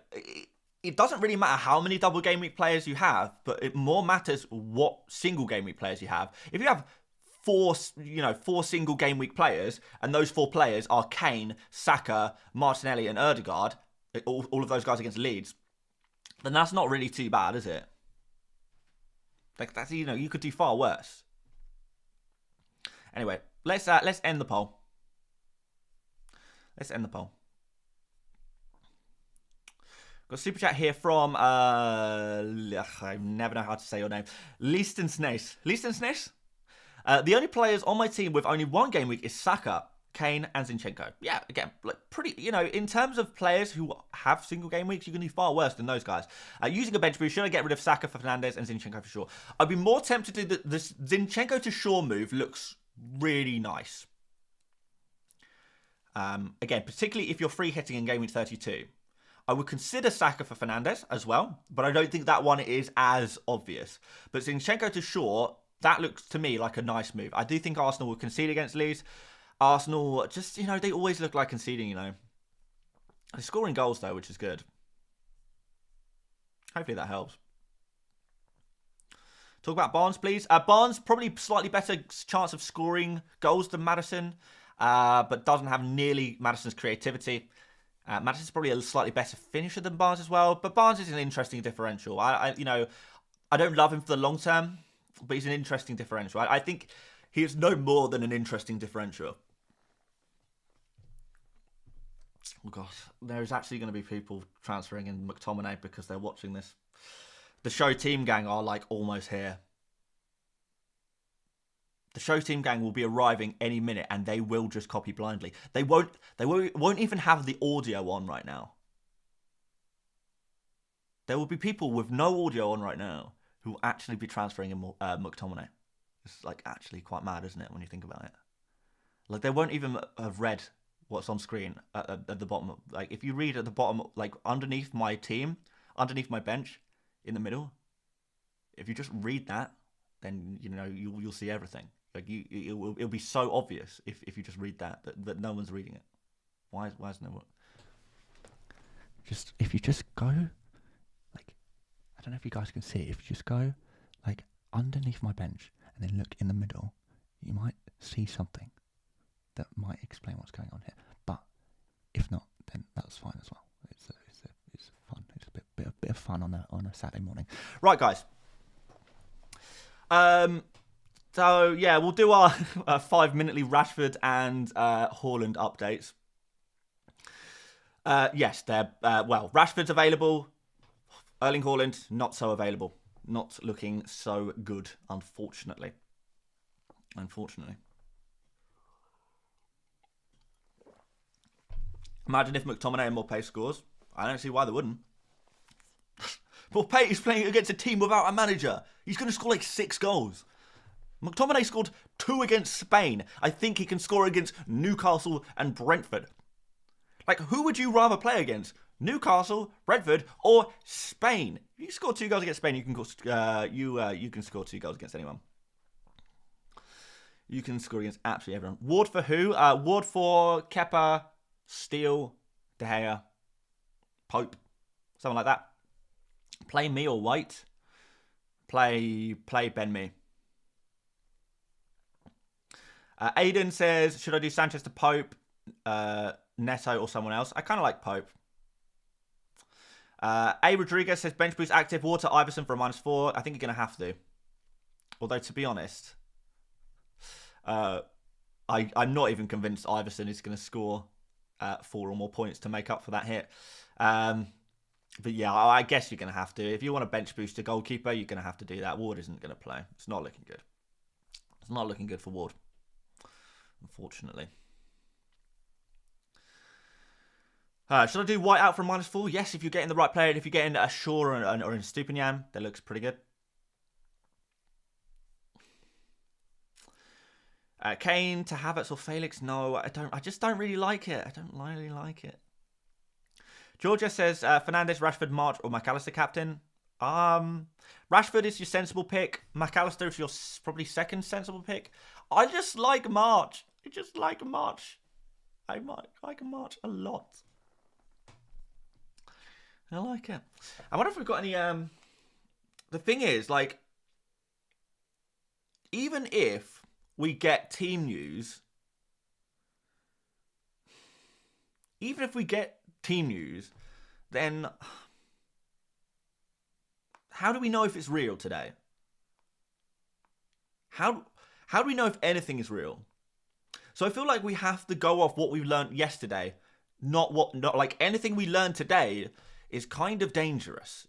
it doesn't really matter how many double game week players you have, but it more matters what single game week players you have. If you have four single game week players, and those 4 players are Kane, Saka, Martinelli, and Ødegaard, all of those guys against Leeds, then that's not really too bad, is it? Like that's, you know, you could do far worse. Anyway, let's end the poll. Let's end the poll. Got a super chat here from I never know how to say your name. Leaston Snace. Leaston Snace? The only players on my team with only 1 game week is Saka, Kane, and Zinchenko. Yeah, again, like pretty, you know, in terms of players who have single game weeks, you can do far worse than those guys. Using a bench boost, should I get rid of Saka for Fernandes and Zinchenko for sure? I'd be more tempted to do this Zinchenko to Shaw move looks really nice. Again, particularly if you're free hitting in game week 32. I would consider Saka for Fernandes as well, but I don't think that one is as obvious. But Zinchenko to Shaw, that looks to me like a nice move. I do think Arsenal will concede against Leeds. Arsenal, just, you know, they always look like conceding, you know. They're scoring goals, though, which is good. Hopefully that helps. Talk about Barnes, please. Barnes, probably slightly better chance of scoring goals than Maddison, but doesn't have nearly Maddison's creativity. Maddison's probably a slightly better finisher than Barnes as well, but Barnes is an interesting differential. I don't love him for the long term, but he's an interesting differential. I think he is no more than an interesting differential. Oh gosh, there's actually going to be people transferring in McTominay because they're watching this. The show team gang are like almost here. The show team gang will be arriving any minute, and they will just copy blindly. They won't even have the audio on right now. There will be people with no audio on right now who will actually be transferring in McTominay. It's like actually quite mad, isn't it, when you think about it? Like they won't even have read what's on screen at the bottom. Like if you read at the bottom, like underneath my team, underneath my bench, in the middle, if you just read that, then you know you'll see everything. Like it'll be so obvious if you just read that no one's reading it. Why is no one? Just if you just go, like I don't know if you guys can see it. If you just go like underneath my bench and then look in the middle, you might see something that might explain what's going on here. But if not, then that's fine as well. It's fun. It's a bit of fun on a Saturday morning. Right, guys. So yeah, we'll do our 5-minutely Rashford and Haaland updates. Yes, they're Rashford's available. Erling Haaland not so available. Not looking so good, unfortunately. Imagine if McTominay and Mopé scores. I don't see why they wouldn't. Mopé is playing against a team without a manager. He's going to score like 6 goals. McTominay scored 2 against Spain. I think he can score against Newcastle and Brentford. Like, who would you rather play against? Newcastle, Brentford, or Spain? If you score 2 goals against Spain, you can score 2 goals against anyone. You can score against absolutely everyone. Ward for who? Ward for Kepa, Steele, De Gea, Pope, something like that. Play me or White. Play Ben Mee. Aiden says, should I do Sanchez to Pope, Neto, or someone else? I kind of like Pope. A. Rodriguez says, bench boost active, water Iverson for a -4. I think you're going to have to. Although, to be honest, I'm not even convinced Iverson is going to score 4 or more points to make up for that hit. But yeah, I guess you're going to have to. If you want a bench boost to goalkeeper, you're going to have to do that. Ward isn't going to play. It's not looking good. It's not looking good for Ward, unfortunately. Should I do White out for a -4? Yes, if you're getting the right player. If you're getting a Shaw or a Stupinian, that looks pretty good. Kane to Havertz or Felix? No, I don't. I just don't really like it. I don't really like it. Georgia says Fernandes, Rashford, March, or McAllister captain. Rashford is your sensible pick. McAllister is your probably second sensible pick. I just like March. I just like March. I like March a lot. I like it. I wonder if we've got any. The thing is, like, even if we get team news, then how do we know if it's real today? How do we know if anything is real? So I feel like we have to go off what we learned yesterday, not like anything we learned today is kind of dangerous.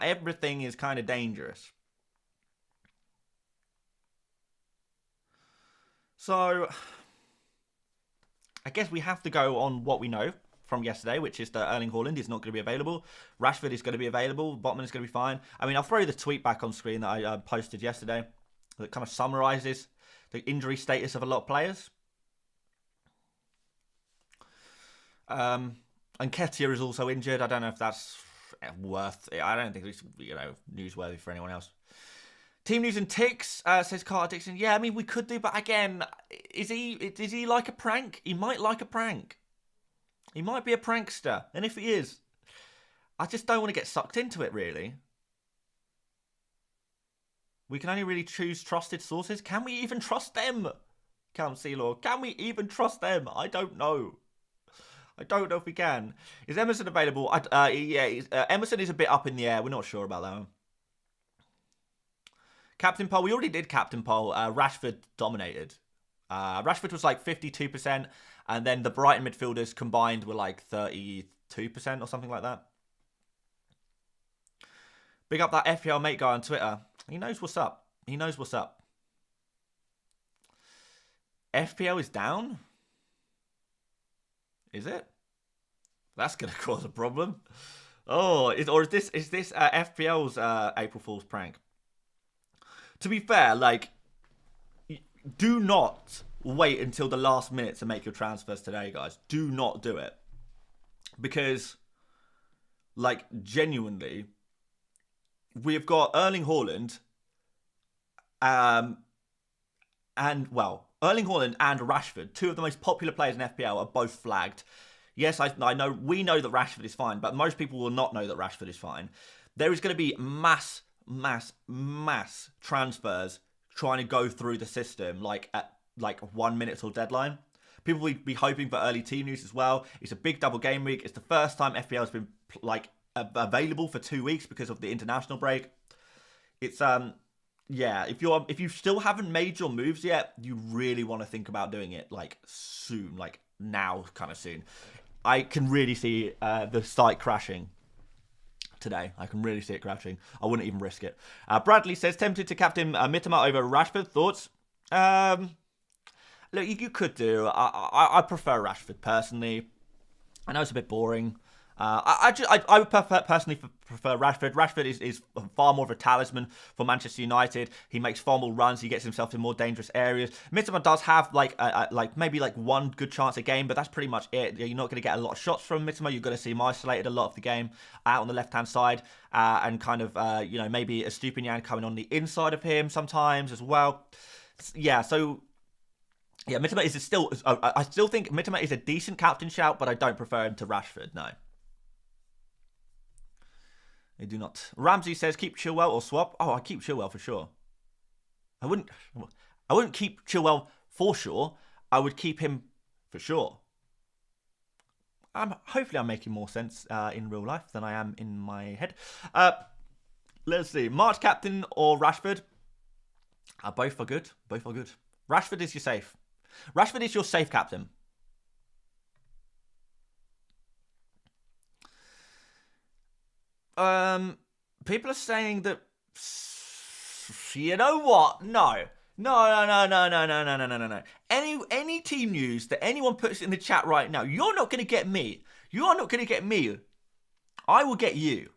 Everything is kind of dangerous. So I guess we have to go on what we know from yesterday, which is that Erling Haaland is not going to be available. Rashford is going to be available. Botman is going to be fine. I mean, I'll throw the tweet back on screen that I posted yesterday that kind of summarizes the injury status of a lot of players. And Ketia is also injured. I don't know if that's worth it. I don't think it's newsworthy for anyone else. Team news and ticks, says Carter Dixon. Yeah, I mean, we could do, but again, is he like a prank? He might like a prank. He might be a prankster. And if he is, I just don't want to get sucked into it, really. We can only really choose trusted sources. Can we even trust them? Count Sealor, can we even trust them? I don't know. I don't know if we can. Is Emerson available? Emerson is a bit up in the air. We're not sure about that one. Captain poll. We already did captain poll. Rashford dominated. Rashford was like 52%. And then the Brighton midfielders combined were like 32% or something like that. Big up that FPL Mate guy on Twitter. He knows what's up. He knows what's up. FPL is down? Is it? That's going to cause a problem. Oh, is this FPL's April Fool's prank? To be fair, like, do not wait until the last minute to make your transfers today, guys. Do not do it. Because, like, genuinely, we've got Erling Haaland, Erling Haaland and Rashford, two of the most popular players in FPL, are both flagged. Yes, I know, we know that Rashford is fine, but most people will not know that Rashford is fine. There is going to be mass transfers trying to go through the system, like at 1 minute till deadline. People will be hoping for early team news as well. It's a big double game week. It's the first time FPL has been available for 2 weeks because of the international break. It's yeah, if you still haven't made your moves yet, you really want to think about doing it like soon, like now, kind of soon. I can really see the site crashing today. I can really see it crashing. I wouldn't even risk it. Bradley says, tempted to captain Mitoma over Rashford. Thoughts? Look, you could do. I prefer Rashford personally. I know it's a bit boring. I would personally prefer Rashford. Rashford is far more of a talisman for Manchester United. He makes far more runs. He gets himself in more dangerous areas. Mitoma does have maybe one good chance a game, but that's pretty much it. You're not going to get a lot of shots from Mitoma. You're going to see him isolated a lot of the game out on the left-hand side, and kind of maybe a Stupinian coming on the inside of him sometimes as well. Yeah, so. Yeah, Mitoma is still. I still think Mitoma is a decent captain shout, but I don't prefer him to Rashford. No. They do not. Ramsey says keep Chilwell or swap. Oh, I keep Chilwell for sure. I wouldn't keep Chilwell for sure. I would keep him for sure. Hopefully I'm making more sense in real life than I am in my head. Let's see. March captain or Rashford? Both are good. Both are good. Rashford is your safe. Rashford is your safe captain. People are saying that. You know what? No. No. Any team news that anyone puts in the chat right now, you're not going to get me. You are not going to get me. I will get you.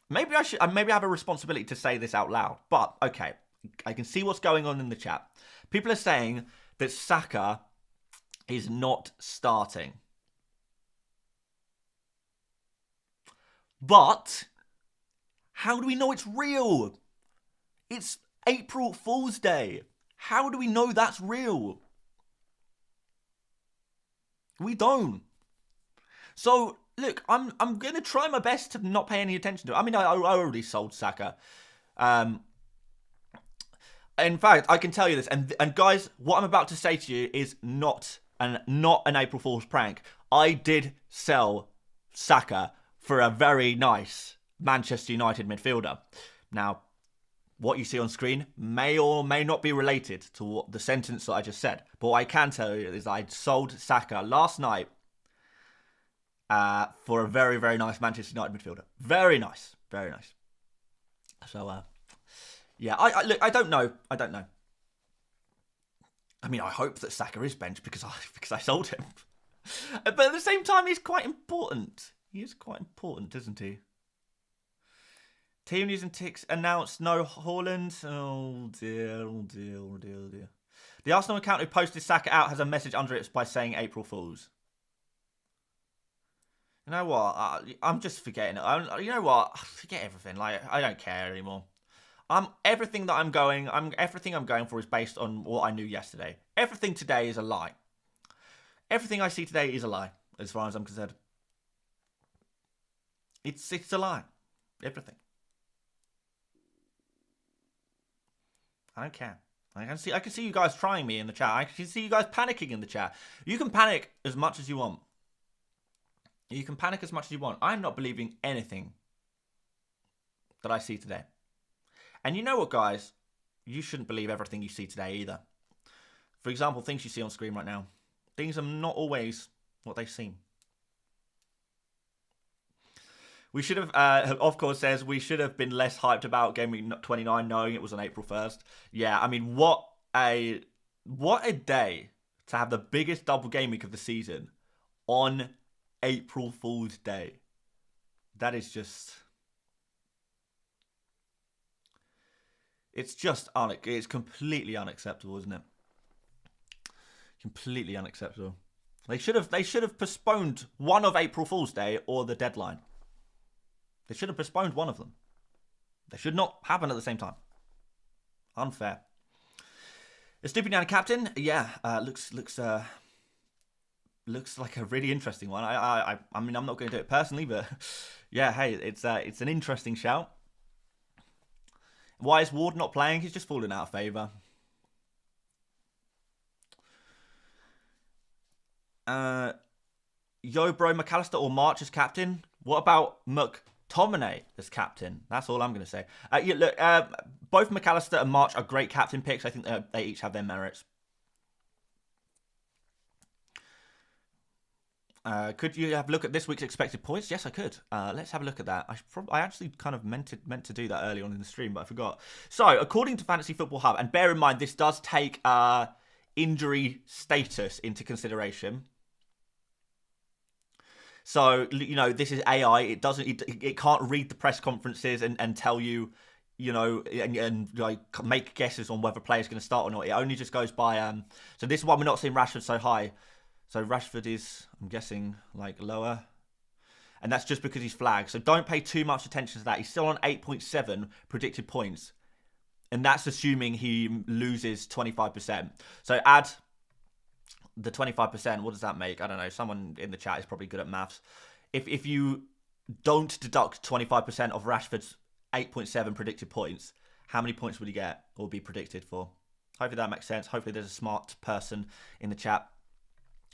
Maybe I should. Maybe I have a responsibility to say this out loud. But okay, I can see what's going on in the chat. People are saying that Saka is not starting. But how do we know it's real? It's April Fool's Day. How do we know that's real? We don't. So, look, I'm going to try my best to not pay any attention to it. I mean, I already sold Saka. In fact, I can tell you this. And guys, what I'm about to say to you is not an April Fool's prank. I did sell Saka for a very nice Manchester United midfielder. Now, what you see on screen may or may not be related to what the sentence that I just said. But what I can tell you is I sold Saka last night for a very, very nice Manchester United midfielder. Very nice. Very nice. So, yeah, look, I don't know. I mean, I hope that Saka is benched because I sold him. But at the same time, he's quite important. He is quite important, isn't he? Team news and ticks announced no Haaland. Oh dear. The Arsenal account who posted Saka out has a message under it by saying April Fools. You know what? I'm just forgetting it. You know what? Forget everything. Like, I don't care anymore. Everything I'm going for is based on what I knew yesterday. Everything today is a lie. Everything I see today is a lie, as far as I'm concerned. It's a lie. Everything. I don't care. I can see you guys trying me in the chat. I can see you guys panicking in the chat. You can panic as much as you want. I'm not believing anything that I see today. And you know what, guys? You shouldn't believe everything you see today either. For example, things you see on screen right now. Things are not always what they seem. We should have, of course, says we should have been less hyped about Gameweek 29 knowing it was on April 1st. Yeah, I mean, what a day to have the biggest double game week of the season on April Fool's Day. That is just... It's completely unacceptable, isn't it? Completely unacceptable. They should have postponed one of April Fool's Day or the deadline. They should have postponed one of them. They should not happen at the same time. Unfair. A stupid Nana captain, yeah, looks like a really interesting one. I mean, I'm not going to do it personally, but yeah, hey, it's an interesting shout. Why is Ward not playing? He's just fallen out of favour. Yo, bro, McAllister or March as captain? What about McTominay as captain? That's all I'm going to say. Yeah, look, both McAllister and March are great captain picks. I think they each have their merits. Could you have a look at this week's expected points? Yes, I could. Let's have a look at that. I actually kind of meant to do that early on in the stream, but I forgot. So, according to Fantasy Football Hub, and bear in mind, this does take injury status into consideration. So, you know, this is AI. It can't read the press conferences and tell you, you know, and like make guesses on whether players going to start or not. It only just goes by. So this is why we're not seeing Rashford so high. So Rashford is, I'm guessing, like lower. And that's just because he's flagged. So don't pay too much attention to that. He's still on 8.7 predicted points. And that's assuming he loses 25%. So add the 25%. What does that make? I don't know. Someone in the chat is probably good at maths. If you don't deduct 25% of Rashford's 8.7 predicted points, how many points would he get or be predicted for? Hopefully that makes sense. Hopefully there's a smart person in the chat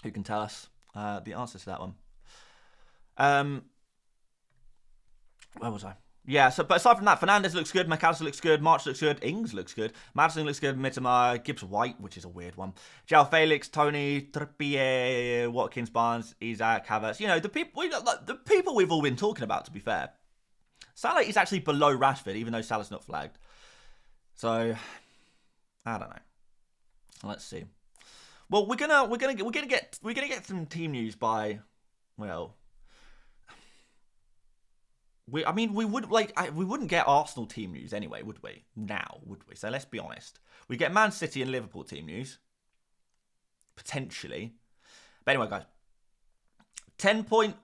who can tell us the answer to that one. Where was I? Yeah, so but aside from that, Fernandez looks good, McAllister looks good, March looks good, Ings looks good, Madison looks good, Mittermeier, Gibbs White, which is a weird one, João Felix, Tony, Trippier, Watkins, Barnes, Isaac, Havertz. You know, the people we've all been talking about, to be fair. Salah is actually below Rashford, even though Salah's not flagged. So I don't know. Let's see. Well, we're gonna get some team news by, well, we wouldn't get Arsenal team news anyway, would we? Now, would we? So let's be honest. We get Man City and Liverpool team news, potentially. But anyway, guys, 10 point.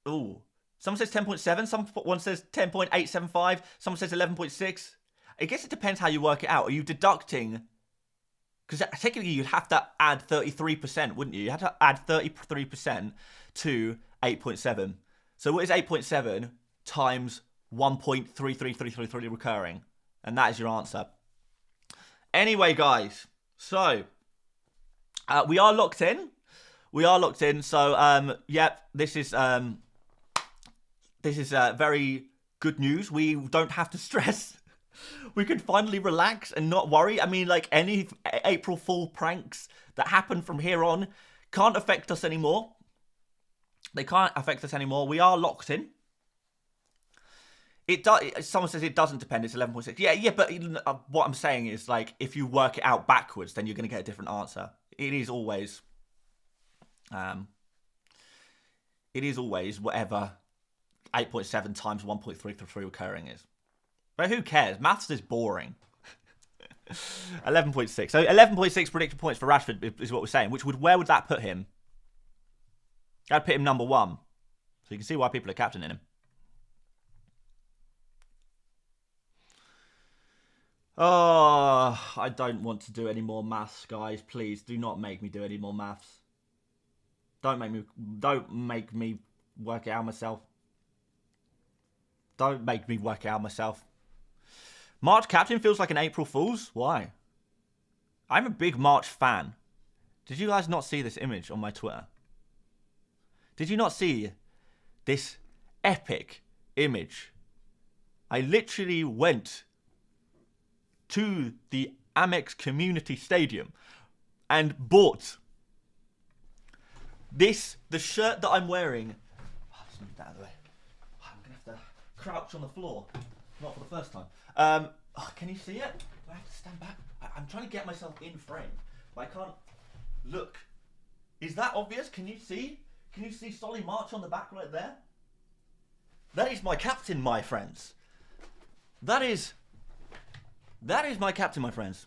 Ooh, someone says 10.7. Someone says 10.875. Someone says 11.6. I guess it depends how you work it out. Are you deducting? Because technically you'd have to add 33%, wouldn't you? You have to add 33% to 8.7. So what is 8.7 times 1.33333 recurring? And that is your answer. Anyway, guys. So, we are locked in. So, yep, this is very good news. We don't have to stress. We can finally relax and not worry. I mean, like, any April Fool pranks that happen from here on can't affect us anymore. They can't affect us anymore. We are locked in. It does. Someone says it doesn't depend. It's 11.6. Yeah. But what I'm saying is, like, if you work it out backwards, then you're going to get a different answer. It is always whatever 8.7 times 1.333 recurring is. But who cares? Maths is boring. 11.6. So 11.6 predicted points for Rashford is what we're saying. Where would that put him? That'd put him number 1. So you can see why people are captaining him. Oh, I don't want to do any more maths, guys. Please do not make me do any more maths. Don't make me work it out myself. Don't make me work it out myself. March captain feels like an April Fool's? Why? I'm a big March fan. Did you guys not see this image on my Twitter? Did you not see this epic image? I literally went to the Amex Community Stadium and bought the shirt that I'm wearing. I'll just move that out of the way. I'm going to have to crouch on the floor. Not for the first time. Can you see it? Do I have to stand back? I'm trying to get myself in frame, but I can't look. Is that obvious? Can you see? Can you see Solly March on the back right there? That is my captain, my friends. That is my captain, my friends.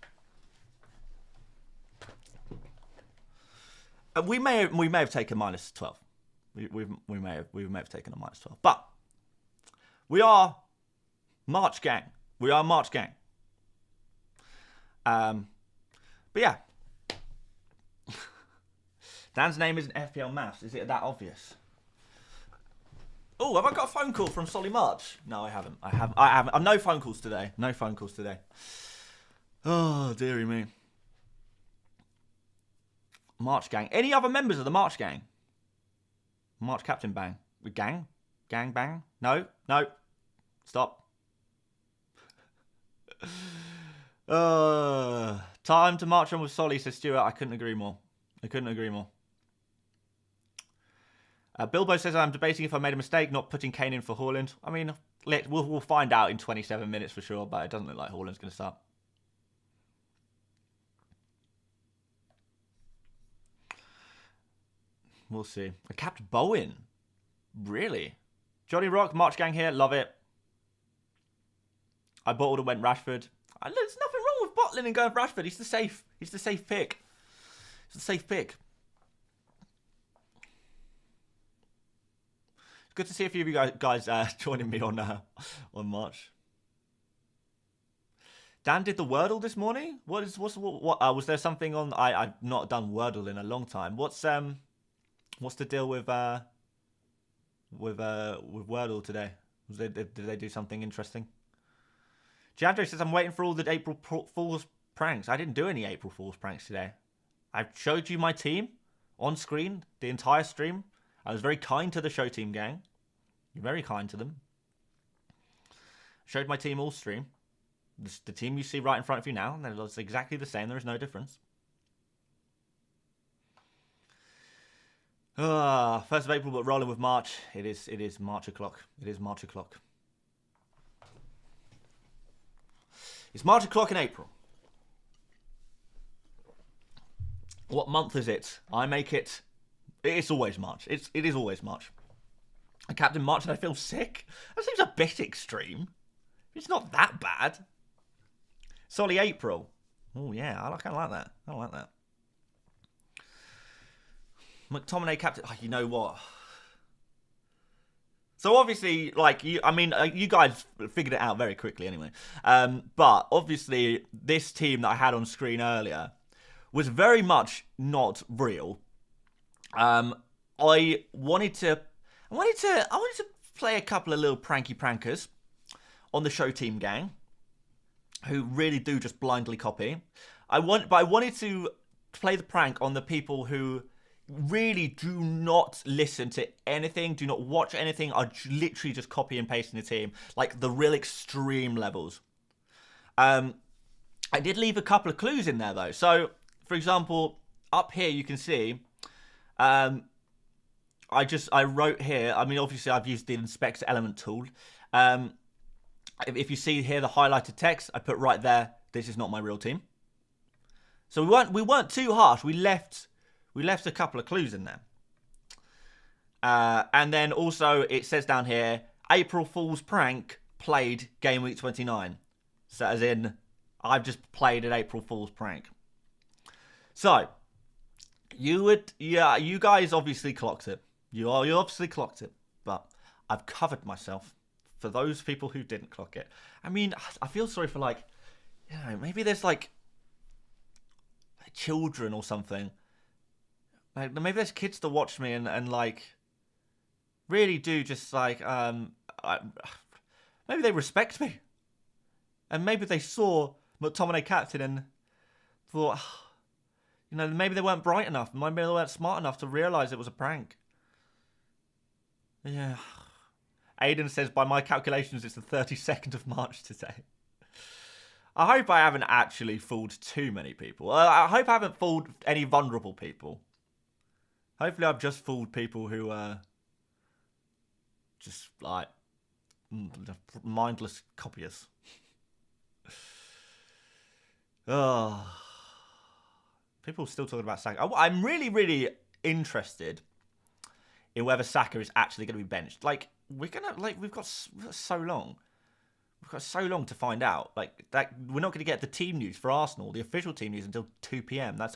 We may have taken minus 12. We may have taken a minus 12. But we are March gang. We are March gang. But yeah. Dan's name isn't FPL Maths. Is it that obvious? Oh, have I got a phone call from Solly March? No, I haven't. I haven't. No phone calls today. No phone calls today. Oh, dearie me. March gang. Any other members of the March gang? March captain bang. Gang? Gang bang? No. Stop. Time to march on with Solly, says Stuart. I couldn't agree more. Bilbo says, I'm debating if I made a mistake not putting Kane in for Haaland. I mean, we'll find out in 27 minutes for sure, but it doesn't look like Haaland's going to start. We'll see. I capped Bowen. Really? Johnny Rock, March gang here. Love it. I bottled and went Rashford. There's nothing wrong with bottling and going for Rashford. He's the safe pick. It's the safe pick. It's good to see a few of you guys joining me on March. Dan did the Wordle this morning. What was there something on? I've not done Wordle in a long time. What's the deal with Wordle today? Did they do something interesting? Jandro says, I'm waiting for all the April Fool's pranks. I didn't do any April Fool's pranks today. I showed you my team on screen the entire stream. I was very kind to the show team gang. You're very kind to them. Showed my team all stream. The team you see right in front of you now, and it's exactly the same. There is no difference. 1st of April, but rolling with March. It is March o'clock. It is March o'clock. It's March o'clock in April. What month is it? I make it. It's always March. It is always March. I Captain March and I feel sick. That seems a bit extreme. It's not that bad. Solly April. Oh yeah, I kind of like that. I like that. McTominay captain. Oh, you know what? So obviously, like you guys figured it out very quickly anyway. But obviously, this team that I had on screen earlier was very much not real. I wanted to play a couple of little pranky prankers on the show team gang, who really do just blindly copy. I wanted to play the prank on the people who really do not listen to anything, do not watch anything, are literally just copy and pasting the team, like the real extreme levels. I did leave a couple of clues in there though. So, for example, up here you can see, I wrote here, I mean obviously I've used the inspect element tool. If you see here the highlighted text, I put right there, this is not my real team. So we weren't too harsh. We left a couple of clues in there. And then also it says down here, April Fool's prank played Gameweek 29. So as in, I've just played an April Fool's prank. So, you guys obviously clocked it. You obviously clocked it. But I've covered myself for those people who didn't clock it. I mean, I feel sorry for maybe there's children or something. Like maybe there's kids that watch me and really do just maybe they respect me, and maybe they saw McTominay captain and thought, maybe they weren't bright enough, maybe they weren't smart enough to realise it was a prank. Yeah. Aiden says, by my calculations, it's the 32nd of March today. I hope I haven't actually fooled too many people. I hope I haven't fooled any vulnerable people. Hopefully I've just fooled people who are just mindless copiers. People are still talking about Saka. I'm really, really interested in whether Saka is actually going to be benched. We've got so long. We've got so long to find out. We're not going to get the team news for Arsenal, the official team news, until 2 p.m. That's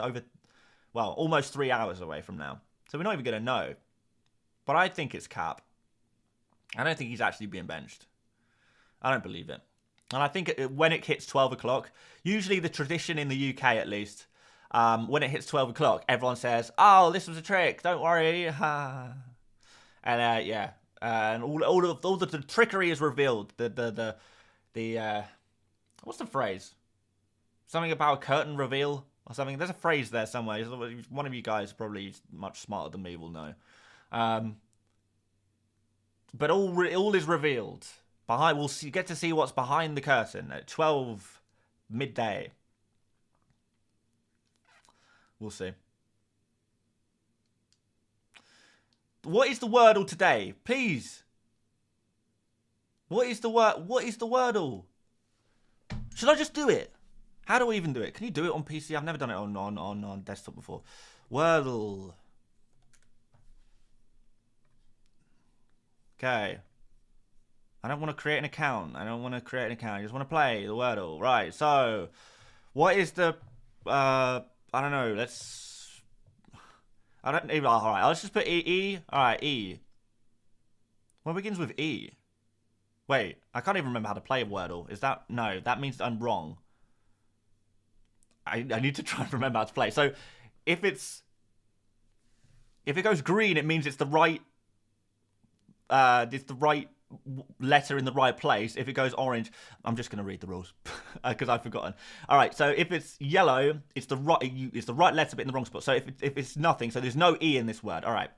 almost 3 hours away from now. So we're not even going to know. But I think it's cap. I don't think he's actually being benched. I don't believe it. And I think when it hits 12 o'clock, usually the tradition in the UK at least, when it hits 12 o'clock, everyone says, oh, this was a trick, don't worry. And yeah. And all the trickery is revealed. The what's the phrase? Something about a curtain reveal or something. There's a phrase there somewhere. One of you guys, probably much smarter than me, will know. But all is revealed. We'll get to see what's behind the curtain at 12 midday. We'll see. What is the Wordle today? Please. What is the Wordle? Should I just do it? How do I even do it? Can you do it on PC? I've never done it on desktop before. Wordle. Okay. I don't want to create an account. I just want to play the Wordle. Right, so what is the I don't know, alright, let's just put E. Alright, E. What begins with E? Wait, I can't even remember how to play Wordle. Is that... No, that means I'm wrong. I need to try and remember how to play. So, if it goes green, it means it's the right... letter in the right place. If it goes orange, I'm just going to read the rules because I've forgotten. All right, so if it's yellow, it's the right letter but in the wrong spot. So if it's nothing, so there's no E in this word. All right.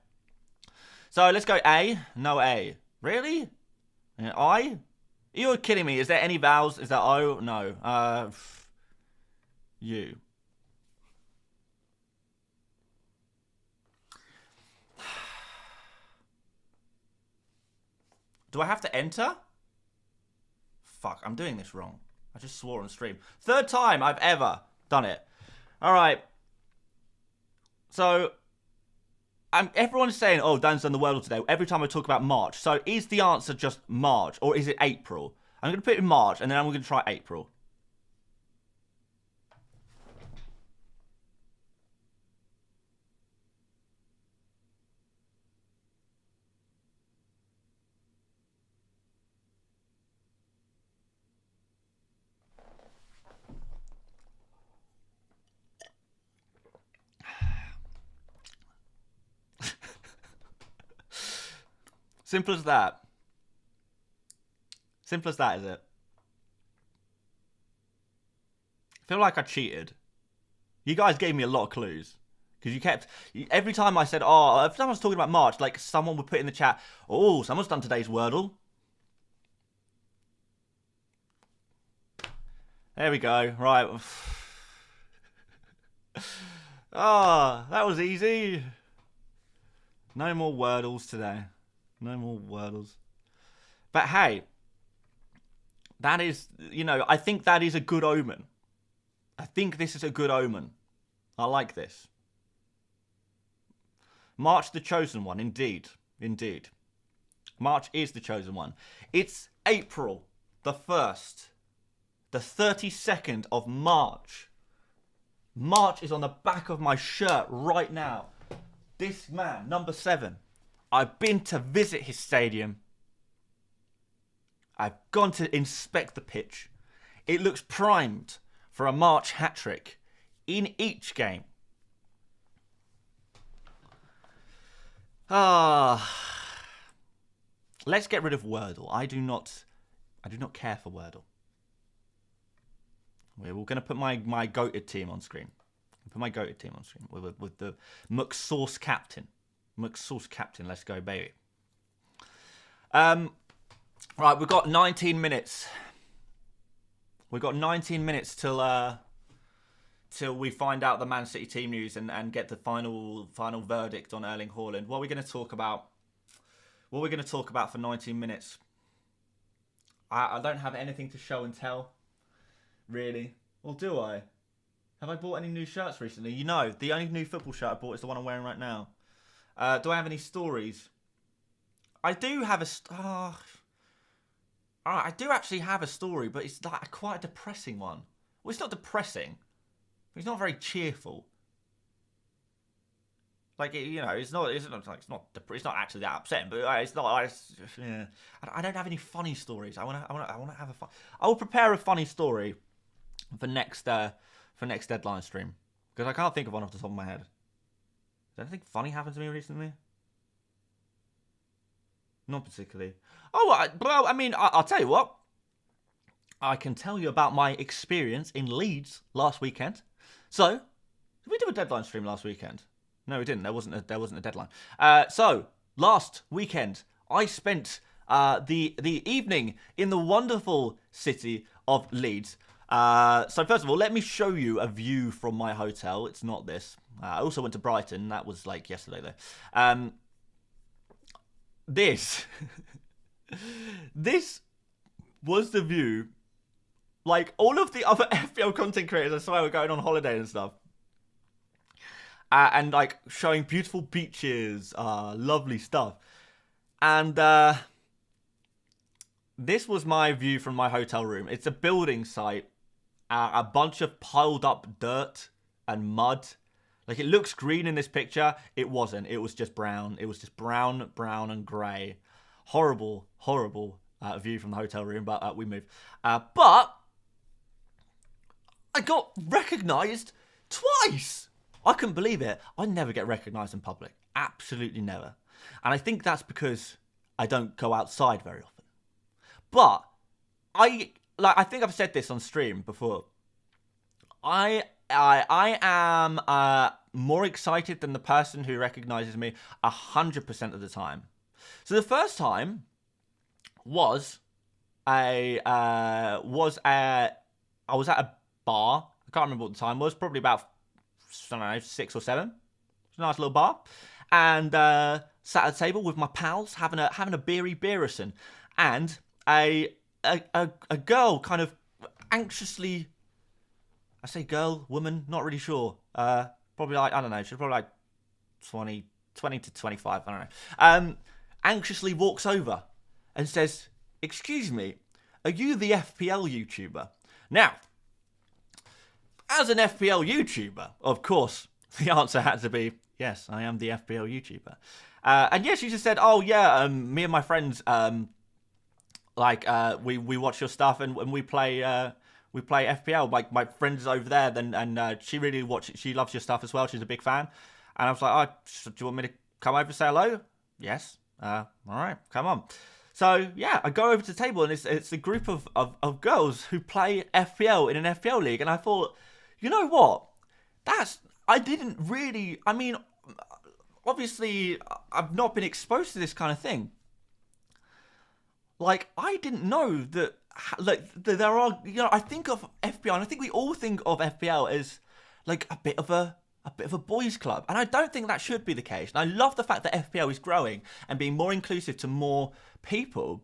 So let's go A. No A. Really? I? You're kidding me. Is there any vowels? Is that O? No. U. Do I have to enter? Fuck, I'm doing this wrong. I just swore on stream. Third time I've ever done it. All right. So, everyone's saying, oh, Dan's done the Wordle today. Every time I talk about March. So, is the answer just March or is it April? I'm going to put it in March and then I'm going to try April. Simple as that. Simple as that, is it? I feel like I cheated. You guys gave me a lot of clues. Because every time I said, every time I was talking about March, like someone would put in the chat, oh, someone's done today's Wordle. There we go. Right. That was easy. No more Wordles today. No more Wordles. But hey, that is, I think that is a good omen. I think this is a good omen. I like this. March the chosen one, indeed. Indeed. March is the chosen one. It's April the 1st. The 32nd of March. March is on the back of my shirt right now. This man, number 7. I've been to visit his stadium. I've gone to inspect the pitch. It looks primed for a March hat-trick in each game. Let's get rid of Wordle. I do not care for Wordle. We're going to put my goated team on screen. Put my goated team on screen with the McSauce captain. McSauce captain, let's go, baby. Right, we've got 19 minutes. We've got 19 minutes till we find out the Man City team news and get the final verdict on Erling Haaland. What are we going to talk about? What are we going to talk about for 19 minutes? I don't have anything to show and tell, really. Or do I? Have I bought any new shirts recently? The only new football shirt I bought is the one I'm wearing right now. Do I have any stories? I do have I do actually have a story, but it's like quite a depressing one. Well, it's not depressing. It's not very cheerful. Like it's not actually that upsetting, but it's not. Yeah. I don't have any funny stories. I want to have a fun. I will prepare a funny story for next deadline stream because I can't think of one off the top of my head. Did anything funny happen to me recently? Not particularly. I'll tell you what. I can tell you about my experience in Leeds last weekend. So, did we do a deadline stream last weekend? No, we didn't. There wasn't a deadline. So, last weekend, I spent the evening in the wonderful city of Leeds. So, first of all, let me show you a view from my hotel. It's not this. I also went to Brighton. That was like yesterday, though. This was the view. Like, all of the other FPL content creators, I swear, were going on holiday and stuff. And, like, showing beautiful beaches, lovely stuff. And this was my view from my hotel room. It's a building site, a bunch of piled up dirt and mud. Like, it looks green in this picture. It wasn't. It was just brown. It was just brown, and horrible view from the hotel room, but we moved. But I got recognised twice. I couldn't believe it. I never get recognised in public. Absolutely never. And I think that's because I don't go outside very often. But I think I've said this on stream before. I am more excited than the person who recognizes me 100% of the time. So the first time was I was at a bar. I can't remember what the time was. Probably about, I don't know, 6 or 7. It's a nice little bar, and sat at a table with my pals having a beery beerison, and a girl kind of anxiously. I say girl, woman, not really sure. Probably like, I don't know, she's probably like 20 to 25, I don't know. Anxiously walks over and says, "Excuse me, are you the FPL YouTuber?" Now, as an FPL YouTuber, of course, the answer had to be, yes, I am the FPL YouTuber. And yeah, she just said, "Oh yeah, me and my friends, we watch your stuff and we play FPL. My friend is over there, and she really watches. She loves your stuff as well. She's a big fan." And I was like, "Oh, do you want me to come over and say hello?" "Yes." All right, come on. So yeah, I go over to the table, and it's a group of girls who play FPL in an FPL league. And I thought, you know what? I didn't really. I mean, obviously, I've not been exposed to this kind of thing. Like, I didn't know that. Like, there are, I think of FPL, and I think we all think of FPL as like a bit of a boys' club, and I don't think that should be the case. And I love the fact that FPL is growing and being more inclusive to more people.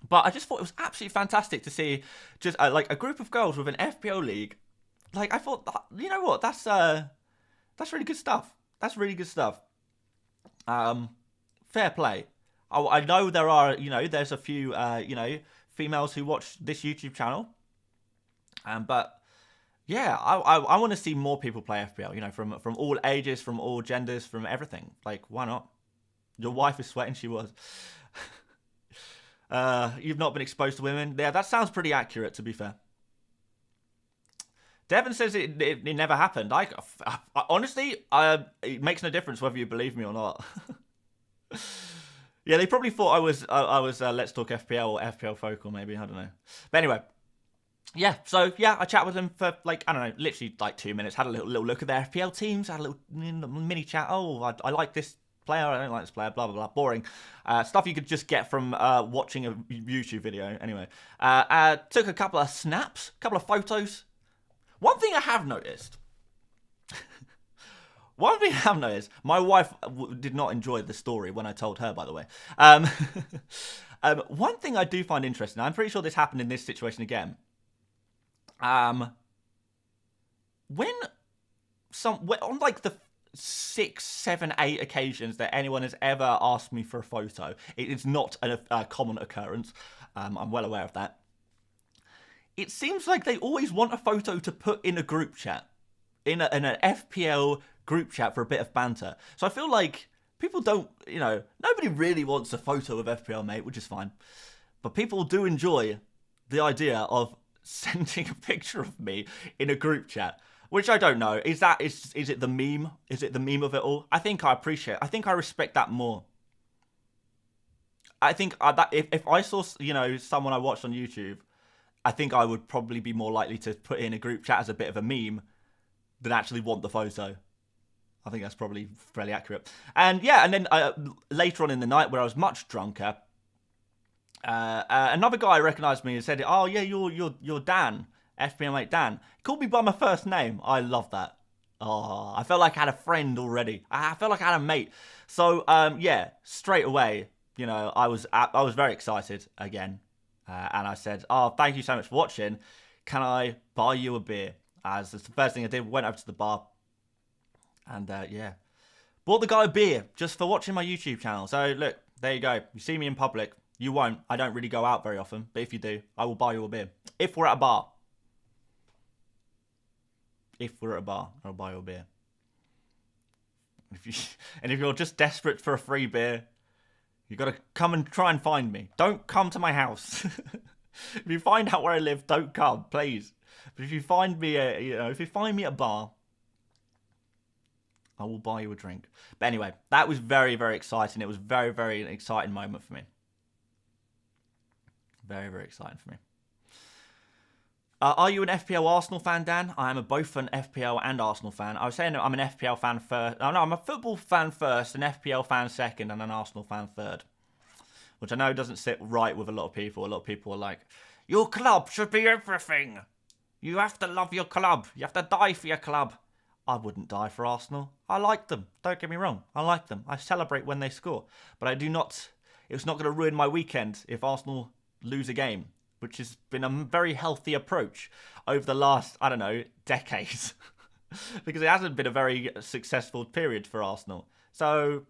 But I just thought it was absolutely fantastic to see just like a group of girls with an FPL league. Like, I thought, you know what, that's really good stuff. That's really good stuff. Fair play. I know there are, there's a few, females who watch this YouTube channel. But yeah, I want to see more people play FPL, from all ages, from all genders, from everything. Like, why not? Your wife is sweating, she was. You've not been exposed to women. Yeah, that sounds pretty accurate, to be fair. Devon says it never happened. I honestly, it makes no difference whether you believe me or not. Yeah, they probably thought I was Let's Talk FPL or FPL Focal, maybe, I don't know. But anyway, yeah, so yeah, I chat with them for like, I don't know, literally like 2 minutes, had a little look at their FPL teams, had a little mini chat. Oh, I like this player, I don't like this player, blah, blah, blah, boring. Stuff you could just get from watching a YouTube video, anyway. Took a couple of snaps, a couple of photos. One thing I have noticed, my wife did not enjoy the story when I told her, by the way. One thing I do find interesting, I'm pretty sure this happened in this situation again. When on like the 6, 7, 8 occasions that anyone has ever asked me for a photo, it is not a common occurrence. I'm well aware of that. It seems like they always want a photo to put in a group chat, in an FPL group chat for a bit of banter. So I feel like people don't, nobody really wants a photo of FPL Mate, which is fine. But people do enjoy the idea of sending a picture of me in a group chat, which I don't know. Is it the meme? Is it the meme of it all? I think I respect that more. I think that if I saw, someone I watched on YouTube, I think I would probably be more likely to put in a group chat as a bit of a meme than actually want the photo. I think that's probably fairly accurate. And yeah, and then later on in the night, where I was much drunker, another guy recognised me and said, "Oh yeah, you're Dan, FPL Mate Dan." He called me by my first name. I love that. Oh, I felt like I had a friend already. I felt like I had a mate. So yeah, straight away, I was very excited again. And I said, "Oh, thank you so much for watching. Can I buy you a beer?" As that's the first thing I did. Went over to the bar, and yeah, bought the guy a beer just for watching my YouTube channel. So look, there you go. You see me in public. You won't. I don't really go out very often, but if you do, I will buy you a beer. If we're at a bar. If we're at a bar, I'll buy you a beer. And if you're just desperate for a free beer, you got to come and try and find me. Don't come to my house. If you find out where I live, don't come, please. But if you find me at a bar, I will buy you a drink. But anyway, that was very, very exciting. It was very, very an exciting moment for me. Very, very exciting for me. Are you an FPL Arsenal fan, Dan? I am both an FPL and Arsenal fan. I was saying I'm an FPL fan first. Oh, no, I'm a football fan first, an FPL fan second, and an Arsenal fan third. Which I know doesn't sit right with a lot of people. A lot of people are like, your club should be everything. You have to love your club. You have to die for your club. I wouldn't die for Arsenal. I like them. Don't get me wrong. I like them. I celebrate when they score. But I do not... It's not going to ruin my weekend if Arsenal lose a game, which has been a very healthy approach over the last, I don't know, decades. Because it hasn't been a very successful period for Arsenal. So,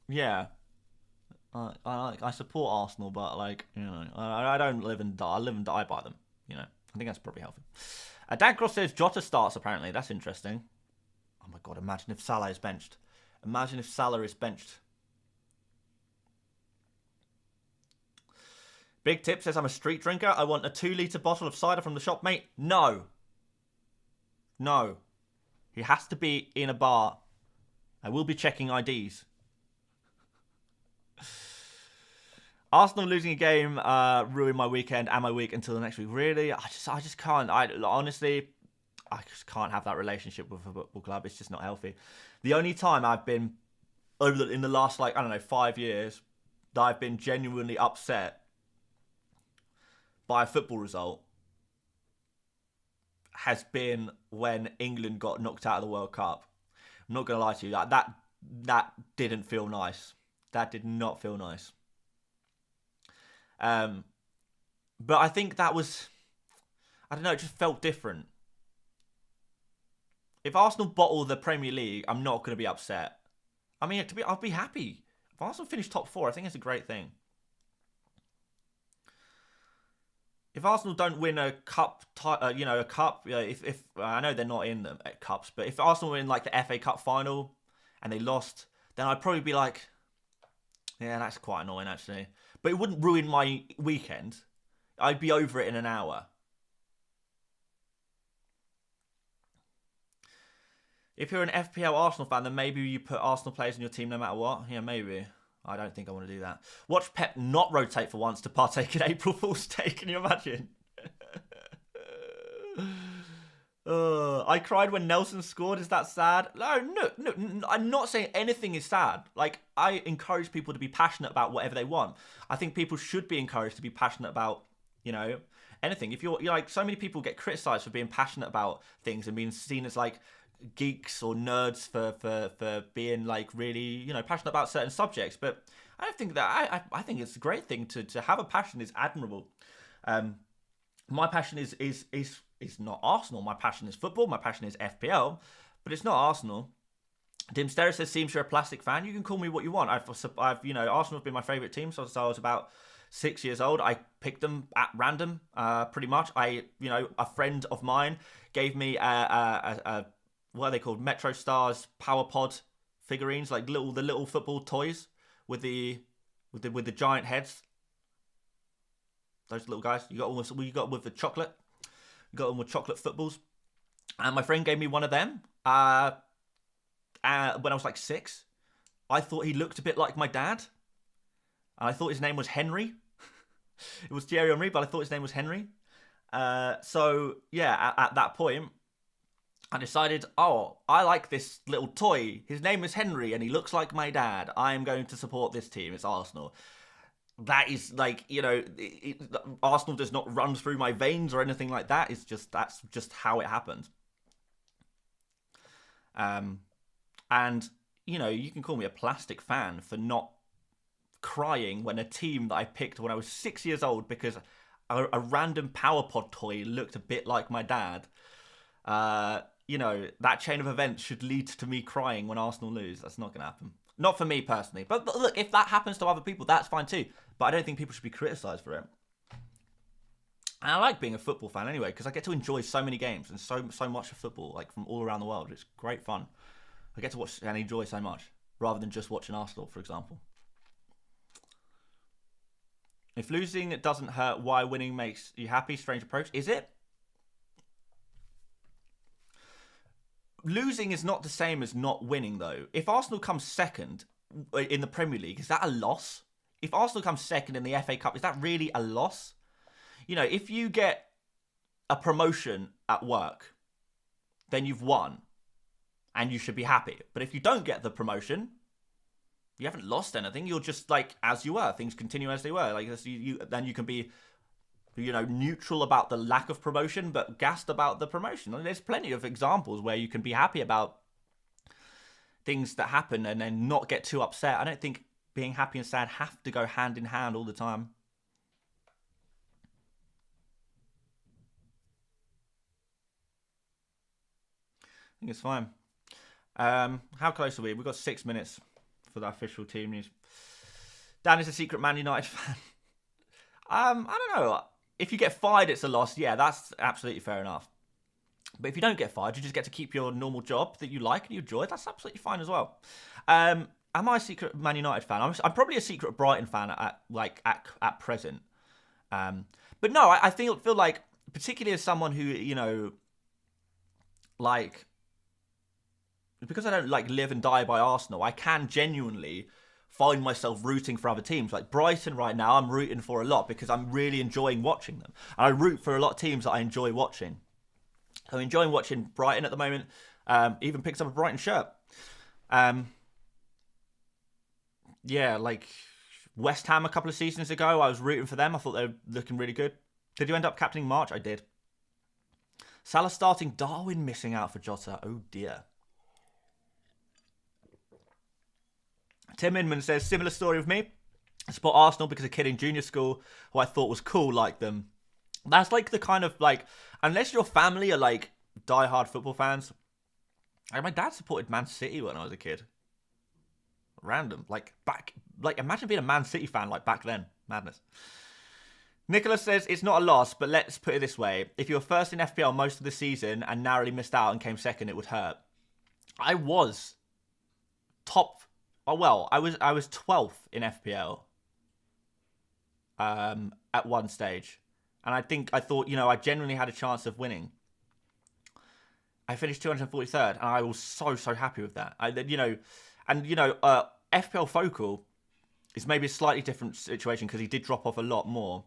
yeah. I support Arsenal, but, like, you know, I don't live and die. I live and die by them, you know. I think that's probably healthy. Dan Cross says Jota starts, apparently. That's interesting. Oh, my God. Imagine if Salah is benched. Imagine if Salah is benched. Big Tip says, I'm a street drinker. I want a 2-litre bottle of cider from the shop, mate. No. No. He has to be in a bar. I will be checking IDs. Arsenal losing a game ruined my weekend and my week until the next week. Really? I just can't. Honestly, I just can't have that relationship with a football club. It's just not healthy. The only time I've been, in the last, 5 years, that I've been genuinely upset by a football result has been when England got knocked out of the World Cup. I'm not going to lie to you. That didn't feel nice. That did not feel nice. But I think that was, I don't know, it just felt different. If Arsenal bottle the Premier League, I'm not going to be upset. I mean, I'll be happy. If Arsenal finish top 4, I think it's a great thing. If Arsenal don't win a cup, if I know they're not in the cups, but if Arsenal win like the FA Cup final and they lost, then I'd probably be like, yeah, that's quite annoying actually. But it wouldn't ruin my weekend. I'd be over it in an hour. If you're an FPL Arsenal fan, then maybe you put Arsenal players in your team no matter what. Yeah, maybe. I don't think I want to do that. Watch Pep not rotate for once to partake in April Fool's Day. Can you imagine? I cried when Nelson scored. Is that sad? No. I'm not saying anything is sad. Like, I encourage people to be passionate about whatever they want. I think people should be encouraged to be passionate about, anything. If you're like, so many people get criticized for being passionate about things and being seen as like geeks or nerds for being like really, passionate about certain subjects. But I don't think that, I think it's a great thing to have a passion is admirable. My passion is not Arsenal. My passion is football. My passion is FPL, but it's not Arsenal. Dimstera says, seems you're a plastic fan. You can call me what you want. I've Arsenal have been my favourite team since I was about 6 years old. I picked them at random, pretty much. A friend of mine gave me what are they called? Metro Stars Power Pod figurines, like the little football toys with the giant heads. Those little guys. You got them with the chocolate. You got them with chocolate footballs. And my friend gave me one of them when I was like 6. I thought he looked a bit like my dad. I thought his name was Henry. It was Thierry Henry, but I thought his name was Henry. So, yeah, at that point, I decided, I like this little toy. His name is Henry, and he looks like my dad. I am going to support this team. It's Arsenal. That is like, Arsenal does not run through my veins or anything like that. That's just how it happened. And, you can call me a plastic fan for not crying when a team that I picked when I was 6 years old because a random PowerPod toy looked a bit like my dad. That chain of events should lead to me crying when Arsenal lose. That's not going to happen. Not for me personally. But look, if that happens to other people, that's fine too. But I don't think people should be criticised for it. And I like being a football fan anyway, because I get to enjoy so many games and so much of football, like from all around the world. It's great fun. I get to watch and enjoy so much, rather than just watching Arsenal, for example. If losing doesn't hurt, why winning makes you happy? Strange approach. Is it? Losing is not the same as not winning, though. If Arsenal comes second in the Premier League, is that a loss? if Arsenal come second in the FA Cup, is that really a loss? You know, if you get a promotion at work, then you've won and you should be happy. But if you don't get the promotion, you haven't lost anything. You're just like as you were. Things continue as they were. Like then you can be, you know, neutral about the lack of promotion, but gassed about the promotion. And there's plenty of examples where you can be happy about things that happen and then not get too upset. I don't think being happy and sad have to go hand in hand all the time. I think it's fine. How close are we? We've got 6 minutes for the official team news. Dan is a secret Man United fan. I don't know. If you get fired, it's a loss. Yeah, that's absolutely fair enough. But if you don't get fired, you just get to keep your normal job that you like and you enjoy. That's absolutely fine as well. Am I a secret Man United fan? I'm probably a secret Brighton fan at present. But no, I feel like, particularly as someone who, you know, like, because I don't like live and die by Arsenal, I can genuinely find myself rooting for other teams. Like Brighton right now, I'm rooting for a lot because I'm really enjoying watching them. And I root for a lot of teams that I enjoy watching. I'm enjoying watching Brighton at the moment. Even picked up a Brighton shirt. Yeah, like West Ham a couple of seasons ago, I was rooting for them. I thought they were looking really good. Did you end up captaining March? I did. Salah starting, Darwin missing out for Jota. Oh dear. Tim Inman says, similar story with me. I support Arsenal because a kid in junior school who I thought was cool liked them. That's like the kind of like, unless your family are like diehard football fans. Like my dad supported Man City when I was a kid. Random. Like imagine being a Man City fan like back then. Madness. Nicholas says, it's not a loss, but let's put it this way. If you were first in FPL most of the season and narrowly missed out and came second, it would hurt. I was top. Oh, well, I was 12th in FPL at one stage. And I thought, you know, I genuinely had a chance of winning. I finished 243rd, and I was so happy with that. FPL Focal is maybe a slightly different situation because he did drop off a lot more.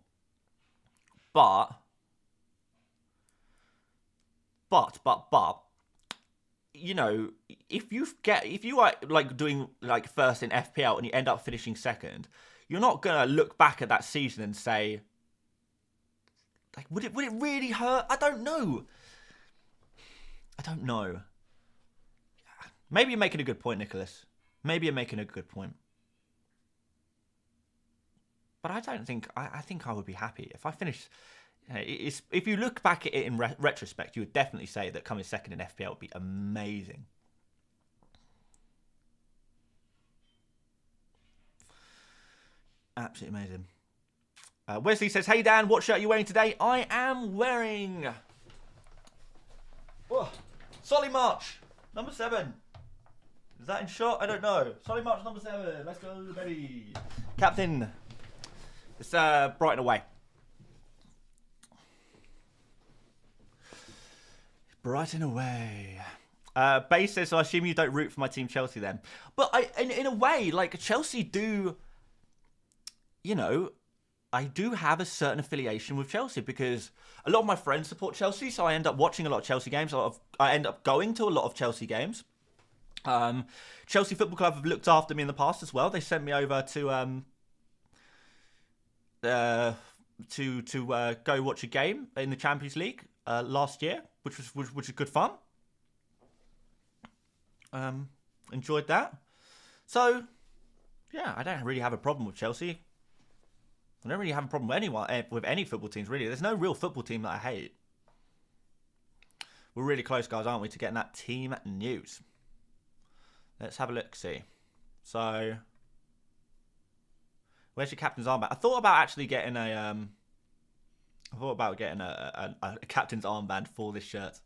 But, you know, if you are like doing like first in FPL and you end up finishing second, you're not gonna look back at that season and say, like, would it really hurt? I don't know. Maybe you're making a good point, Nicholas. Maybe you're making a good point. But I don't think I think I would be happy if I finished. If you look back at it in retrospect, you would definitely say that coming second in FPL would be amazing. Absolutely amazing. Wesley says, hey Dan, what shirt are you wearing today? I am wearing Solly March, number 7. Is that in shot? I don't know. Solly March, number 7. Let's go, baby. Captain. It's Brighton away. Brighton away. Base says, so I assume you don't root for my team Chelsea then. But in a way, like Chelsea do, you know, I do have a certain affiliation with Chelsea because a lot of my friends support Chelsea, so I end up watching a lot of Chelsea games. I end up going to a lot of Chelsea games. Chelsea Football Club have looked after me in the past as well. They sent me over to go watch a game in the Champions League last year, which was good fun. Enjoyed that. So yeah, I don't really have a problem with Chelsea. I don't really have a problem with any football teams, really. There's no real football team that I hate. We're really close, guys, aren't we, to getting that team news. Let's have a look, see. So, where's your captain's armband? I thought about actually getting a captain's armband for this shirt.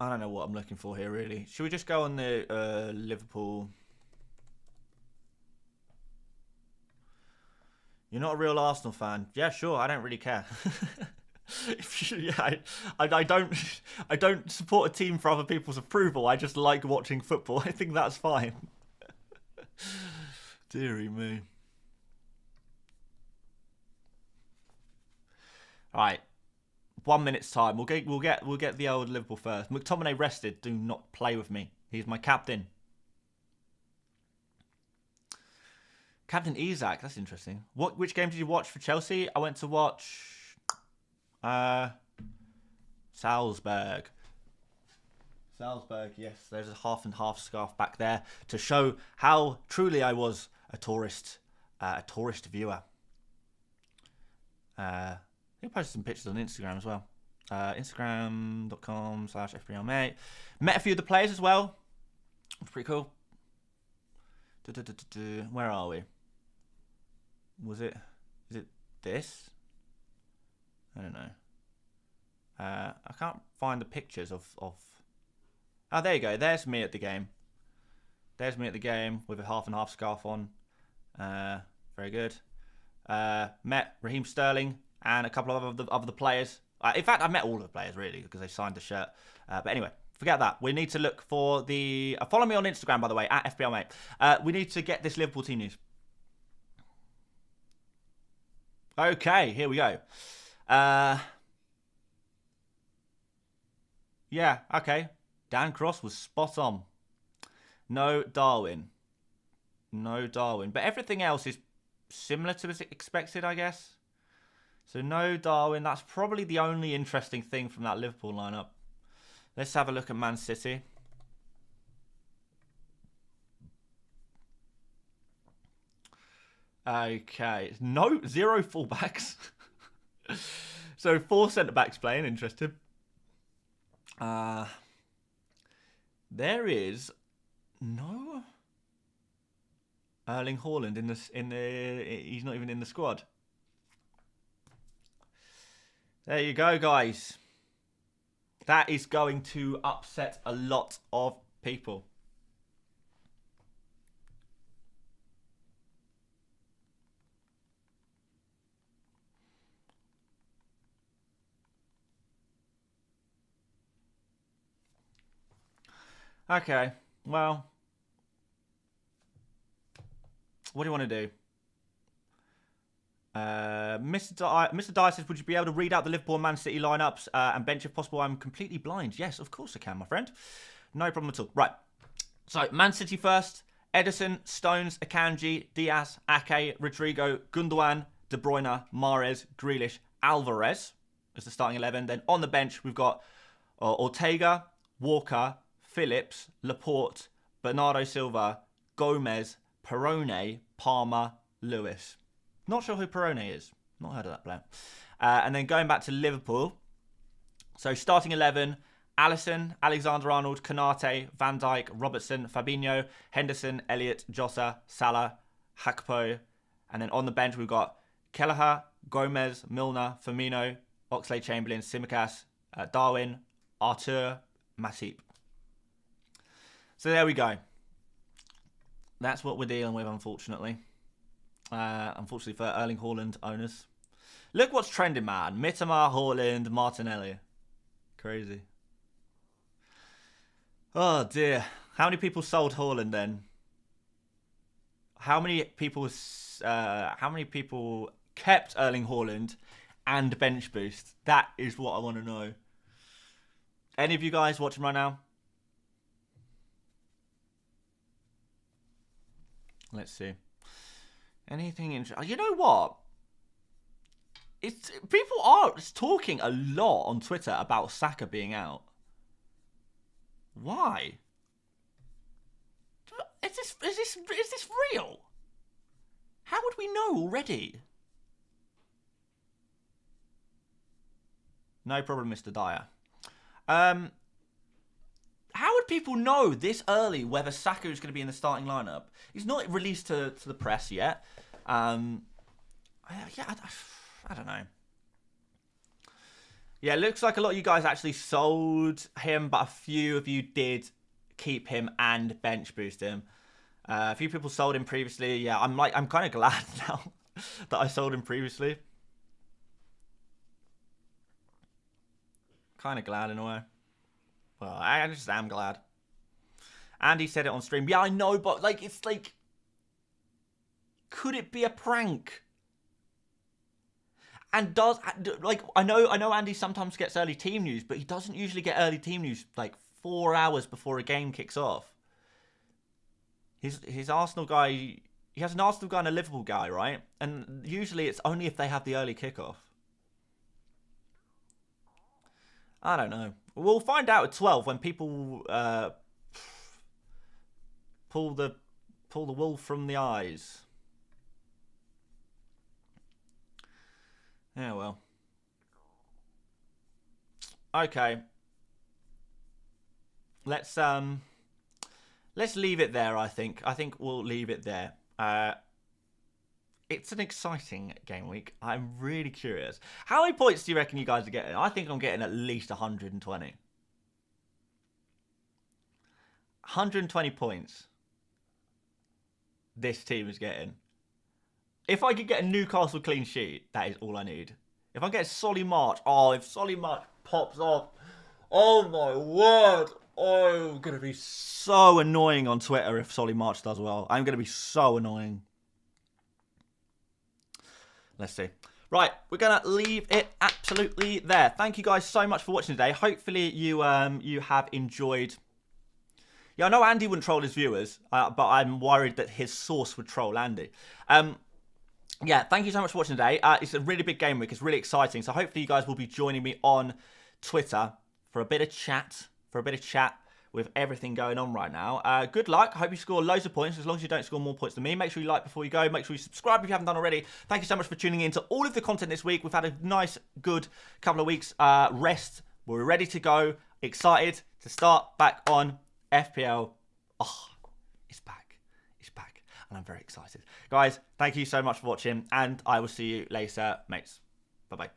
I don't know what I'm looking for here, really. Should we just go on the Liverpool? You're not a real Arsenal fan. Yeah, sure. I don't really care. Yeah, I don't support a team for other people's approval. I just like watching football. I think that's fine. Deary me. All right, 1 minute's time. We'll get the old Liverpool first. McTominay rested. Do not play with me. He's my captain. Captain Isak. That's interesting. Which game did you watch for Chelsea? I went to watch Salzburg. Salzburg, yes. There's a half and half scarf back there to show how truly I was a tourist viewer. He posted some pictures on Instagram as well. Instagram.com/FPL Mate. Met a few of the players as well. It's pretty cool. Where are we? Is it this? I don't know. I can't find the pictures of. Oh, there you go. There's me at the game. There's me at the game with a half and half scarf on. Very good. Met Raheem Sterling and a couple of the players. In fact, I met all of the players really because they signed the shirt. But anyway, forget that. We need to look for the. Follow me on Instagram, by the way, at FPL Mate. We need to get this Liverpool team news. Okay, here we go. Yeah, okay. Dan Cross was spot on. No Darwin. No Darwin. But everything else is similar to as expected, I guess. So no Darwin. That's probably the only interesting thing from that Liverpool lineup. Let's have a look at Man City. Okay. No, 0 fullbacks. So 4 centre-backs playing. Interesting. There is no Erling Haaland he's not even in the squad. There you go, guys. That is going to upset a lot of people. Okay, well, what do you want to do? Mr. Dyer says, would you be able to read out the Liverpool and Man City lineups and bench if possible? I'm completely blind. Yes, of course I can, my friend. No problem at all. Right, so Man City first. Ederson, Stones, Akanji, Diaz, Ake, Rodrigo, Gundogan, De Bruyne, Mahrez, Grealish, Alvarez as the starting 11. Then on the bench, we've got Ortega, Walker, Phillips, Laporte, Bernardo Silva, Gomez, Perone, Palmer, Lewis. Not sure who Perone is. Not heard of that player. And then going back to Liverpool. So starting 11, Alisson, Alexander-Arnold, Konate, Van Dijk, Robertson, Fabinho, Henderson, Elliott, Jota, Salah, Hakpo. And then on the bench, we've got Kelleher, Gomez, Milner, Firmino, Oxlade-Chamberlain, Tsimikas, Darwin, Artur, Matip. So there we go. That's what we're dealing with, unfortunately. Unfortunately for Erling Haaland owners. Look what's trending, man. Mitoma, Haaland, Martinelli. Crazy. Oh, dear. How many people sold Haaland, then? How many people kept Erling Haaland and bench boost? That is what I want to know. Any of you guys watching right now? Let's see. Anything interesting? You know what? People are talking a lot on Twitter about Saka being out. Why? Is this real? How would we know already? No problem, Mr. Dyer. How would people know this early whether Saka is going to be in the starting lineup? He's not released to the press yet. I don't know. Yeah, it looks like a lot of you guys actually sold him, but a few of you did keep him and bench boost him. A few people sold him previously. Yeah, I'm kind of glad now that I sold him previously. Kind of glad in a way. Well, I just am glad. Andy said it on stream. Yeah, I know, but like, it's like, could it be a prank? And does, like, I know Andy sometimes gets early team news, but he doesn't usually get early team news like 4 hours before a game kicks off. His Arsenal guy, he has an Arsenal guy and a Liverpool guy, right? And usually it's only if they have the early kickoff. I don't know. We'll find out at 12 when people pull the wool from the eyes. Yeah, well. Okay. Let's leave it there, I think. I think we'll leave it there. It's an exciting game week. I'm really curious. How many points do you reckon you guys are getting? I think I'm getting at least 120. 120 points. This team is getting. If I could get a Newcastle clean sheet, that is all I need. If I get Solly March, if Solly March pops off, oh my word. Oh, I'm going to be so annoying on Twitter if Solly March does well. I'm going to be so annoying. Let's see. Right, we're going to leave it absolutely there. Thank you guys so much for watching today. Hopefully you have enjoyed. Yeah, I know Andy wouldn't troll his viewers, but I'm worried that his source would troll Andy. Yeah, thank you so much for watching today. It's a really big game week. It's really exciting. So hopefully you guys will be joining me on Twitter for a bit of chat. With everything going on right now. Good luck. I hope you score loads of points. As long as you don't score more points than me. Make sure you like before you go. Make sure you subscribe if you haven't done already. Thank you so much for tuning in to all of the content this week. We've had a nice, good couple of weeks rest. We're ready to go. Excited to start back on FPL. Oh, it's back. It's back. And I'm very excited. Guys, thank you so much for watching. And I will see you later, mates. Bye-bye.